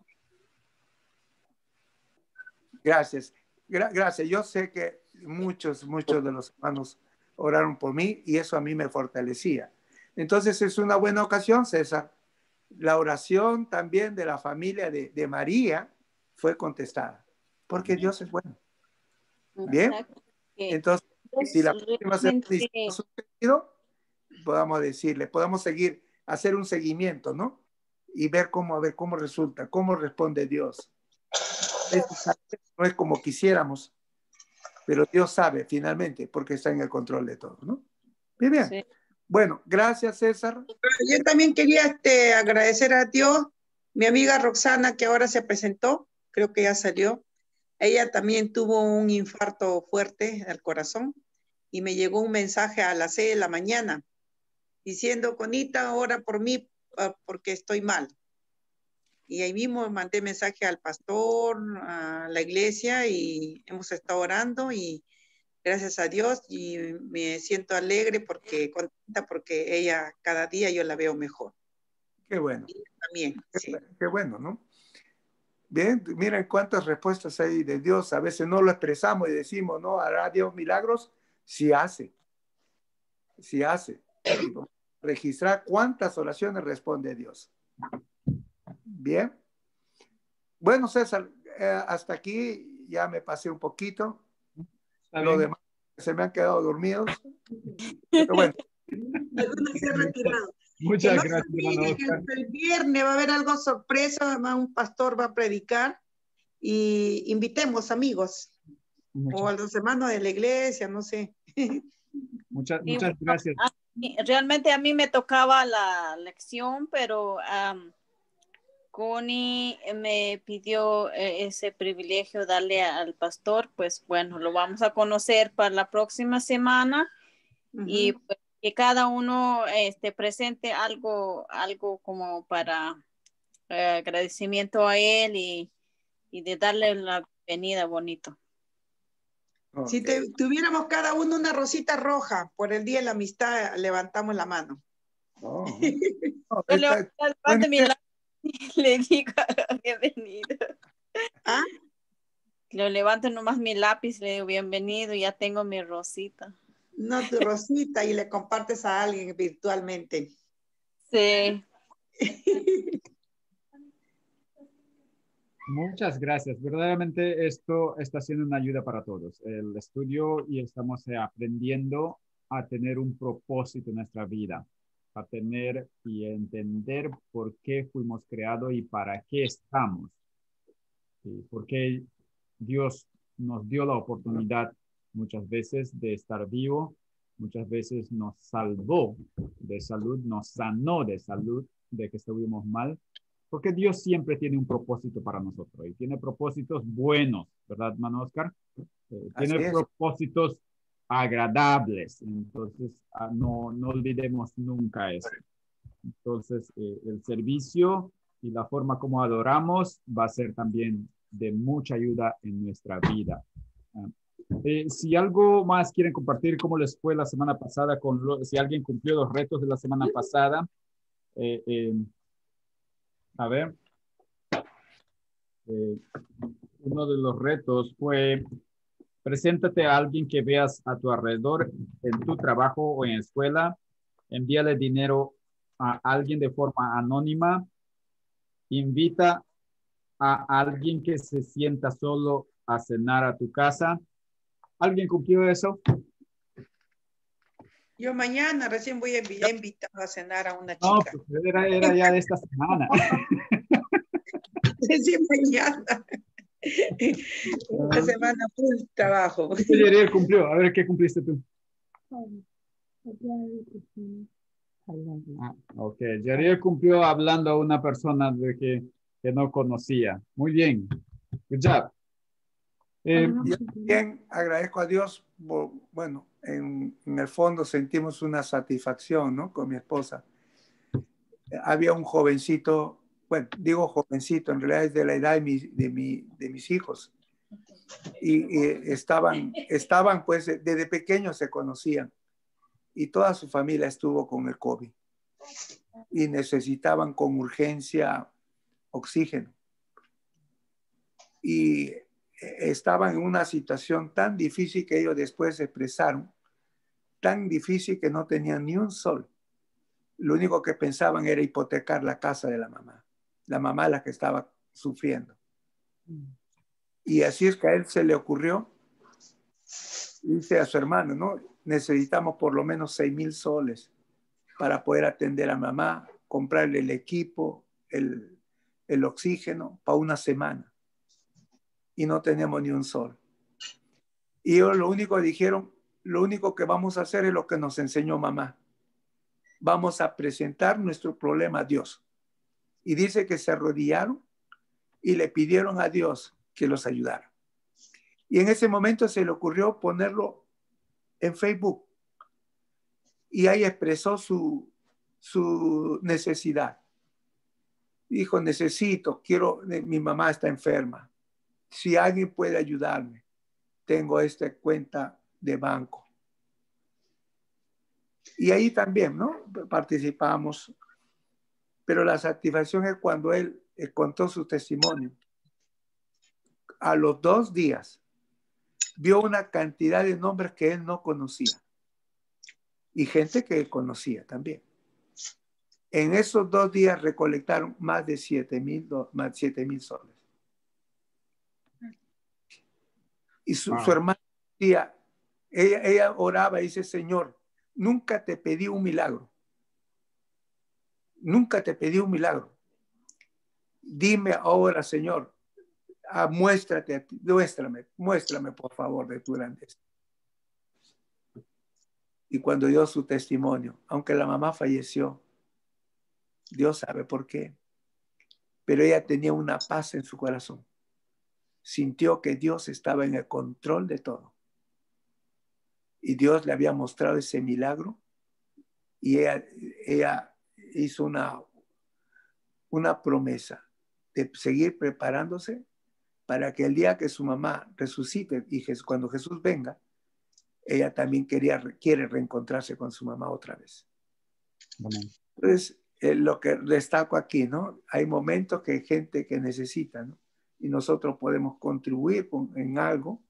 Gracias. Gracias. Yo sé que muchos de los hermanos oraron por mí y eso a mí me fortalecía. Entonces es una buena ocasión, César. La oración también de la familia de María fue contestada, porque Dios es bueno. Bien. Entonces, si la próxima semana ha sucedido, podamos decirle, podamos seguir, hacer un seguimiento, ¿no? Y ver cómo resulta, cómo responde Dios. No es como quisiéramos, pero Dios sabe finalmente porque está en el control de todo, ¿no? Bien, bien. Sí. Bueno, gracias, César. Yo también quería agradecer a Dios, mi amiga Roxana, que ahora se presentó, creo que ya salió. Ella también tuvo un infarto fuerte al corazón y me llegó un mensaje a las 6 de la mañana diciendo, Conita, ora por mí porque estoy mal. Y ahí mismo mandé mensaje al pastor, a la iglesia y hemos estado orando y gracias a Dios y me siento alegre porque contenta porque ella cada día yo la veo mejor. Qué bueno. Y también, sí. Qué bueno, ¿no? Bien, miren cuántas respuestas hay de Dios. A veces no lo expresamos y decimos, no, hará Dios milagros. Sí hace. Sí hace. Y registrar cuántas oraciones responde Dios. Bien. Bueno, César, hasta aquí ya me pasé un poquito. Lo demás se me han quedado dormidos. Pero bueno. Algunos se han retirado. Muchas gracias. El viernes va a haber algo sorpresa, además un pastor va a predicar y invitemos amigos o a los hermanos de la iglesia, no sé. Muchas gracias. Realmente a mí me tocaba la lección, pero Connie me pidió ese privilegio darle al pastor, pues bueno, lo vamos a conocer para la próxima semana y pues, que cada uno presente algo como para agradecimiento a él y de darle la bienvenida bonito. Si tuviéramos cada uno una rosita roja por el Día de la Amistad, levantamos la mano. Le digo bienvenido. ¿Ah? Lo levanto nomás mi lápiz, le digo bienvenido, ya tengo mi rosita. No, tu rosita y le compartes a alguien virtualmente. Sí. Muchas gracias. Verdaderamente esto está siendo una ayuda para todos. El estudio y estamos aprendiendo a tener un propósito en nuestra vida, a tener y entender por qué fuimos creados y para qué estamos. ¿Sí? Porque Dios nos dio la oportunidad muchas veces de estar vivo, muchas veces nos salvó de salud, nos sanó de salud, de que estuvimos mal, porque Dios siempre tiene un propósito para nosotros y tiene propósitos buenos, ¿verdad, hermano Oscar? Así Tiene es. propósitos agradables, entonces no olvidemos nunca eso. Entonces, el servicio y la forma como adoramos va a ser también de mucha ayuda en nuestra vida. Si algo más quieren compartir, cómo les fue la semana pasada, si alguien cumplió los retos de la semana pasada, a ver, uno de los retos fue preséntate a alguien que veas a tu alrededor en tu trabajo o en escuela, envíale dinero a alguien de forma anónima, invita a alguien que se sienta solo a cenar a tu casa. ¿Alguien cumplió eso? Yo mañana recién voy a invitar a cenar a una No, chica. pues era ya de esta semana. Recién mañana. Esta semana full trabajo. Yeriel cumplió. A ver, ¿qué cumpliste tú? Ok, Yeriel cumplió hablando a una persona de que no conocía. Muy bien. Good job. Yo también agradezco a Dios, bueno, en el fondo sentimos una satisfacción, ¿no? Con mi esposa. Había un jovencito, bueno, digo jovencito, en realidad es de la edad de mis hijos. Y estaban, pues, desde pequeños se conocían. Y toda su familia estuvo con el COVID. Y necesitaban con urgencia oxígeno. Y estaban en una situación tan difícil que ellos después expresaron, tan difícil que no tenían ni un sol. Lo único que pensaban era hipotecar la casa de la mamá la que estaba sufriendo. Y así es que a él se le ocurrió, dice a su hermano, ¿no? Necesitamos por lo menos 6,000 soles para poder atender a mamá, comprarle el equipo, el oxígeno para una semana. Y no tenemos ni un sol. Y ellos lo único que dijeron, lo único que vamos a hacer es lo que nos enseñó mamá. Vamos a presentar nuestro problema a Dios. Y dice que se arrodillaron y le pidieron a Dios que los ayudara. Y en ese momento se le ocurrió ponerlo en Facebook. Y ahí expresó su necesidad. Dijo, mi mamá está enferma. Si alguien puede ayudarme, tengo esta cuenta de banco. Y ahí también, ¿no? Participamos. Pero la satisfacción es cuando él contó su testimonio. A los 2 días, vio una cantidad de nombres que él no conocía. Y gente que él conocía también. En esos 2 días recolectaron más de 7,000 soles. Y su hermana decía, ella oraba y dice, Señor, nunca te pedí un milagro. Nunca te pedí un milagro. Dime ahora, Señor, muéstrame por favor de tu grandeza. Y cuando dio su testimonio, aunque la mamá falleció, Dios sabe por qué, pero ella tenía una paz en su corazón. Sintió que Dios estaba en el control de todo. Y Dios le había mostrado ese milagro y ella hizo una promesa de seguir preparándose para que el día que su mamá resucite y cuando Jesús venga, ella también quiere reencontrarse con su mamá otra vez. Amén. Entonces, lo que destaco aquí, ¿no? Hay momentos que hay gente que necesita, ¿no? Y nosotros podemos contribuir en algo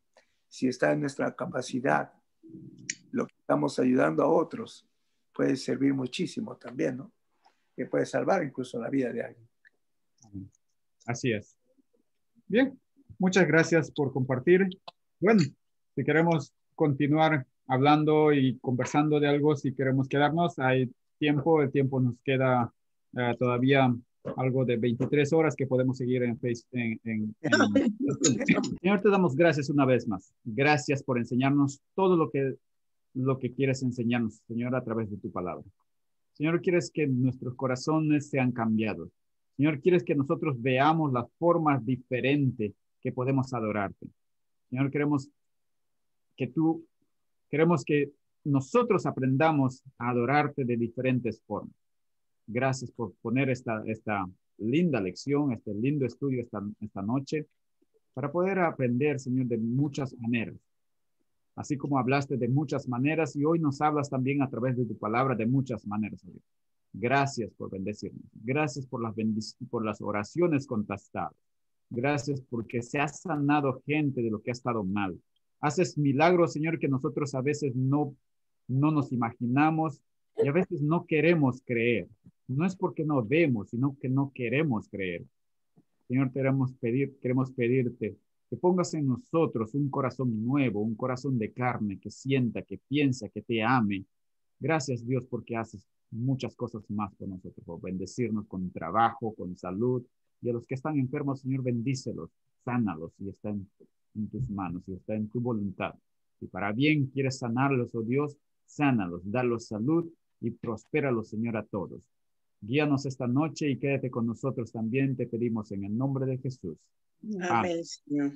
si está en nuestra capacidad. Lo que estamos ayudando a otros puede servir muchísimo también, ¿no? Que puede salvar incluso la vida de alguien. Así es. Bien, muchas gracias por compartir. Bueno, si queremos continuar hablando y conversando de algo, si queremos quedarnos, hay tiempo, el tiempo nos queda todavía algo de 23 horas que podemos seguir en Facebook. Señor, te damos gracias una vez más. Gracias por enseñarnos todo lo que quieres enseñarnos, Señor, a través de tu palabra. Señor, quieres que nuestros corazones sean cambiados. Señor, quieres que nosotros veamos las formas diferentes que podemos adorarte. Señor, queremos que nosotros aprendamos a adorarte de diferentes formas. Gracias por poner esta linda lección, este lindo estudio esta noche, para poder aprender, Señor, de muchas maneras. Así como hablaste de muchas maneras y hoy nos hablas también a través de tu palabra de muchas maneras, Señor. Gracias por bendecirnos. Gracias por las oraciones contestadas. Gracias porque se ha sanado gente de lo que ha estado mal. Haces milagros, Señor, que nosotros a veces no nos imaginamos y a veces no queremos creer. No es porque no vemos, sino que no queremos creer. Señor, queremos pedirte que pongas en nosotros un corazón nuevo, un corazón de carne que sienta, que piensa, que te ame. Gracias, Dios, porque haces muchas cosas más por nosotros, por bendecirnos con trabajo, con salud. Y a los que están enfermos, Señor, bendícelos, sánalos y está en tus manos y está en tu voluntad. Si para bien quieres sanarlos, oh Dios, sánalos, dalos salud y prospéralos, Señor, a todos. Guíanos esta noche y quédate con nosotros también, te pedimos en el nombre de Jesús. Amén, Señor.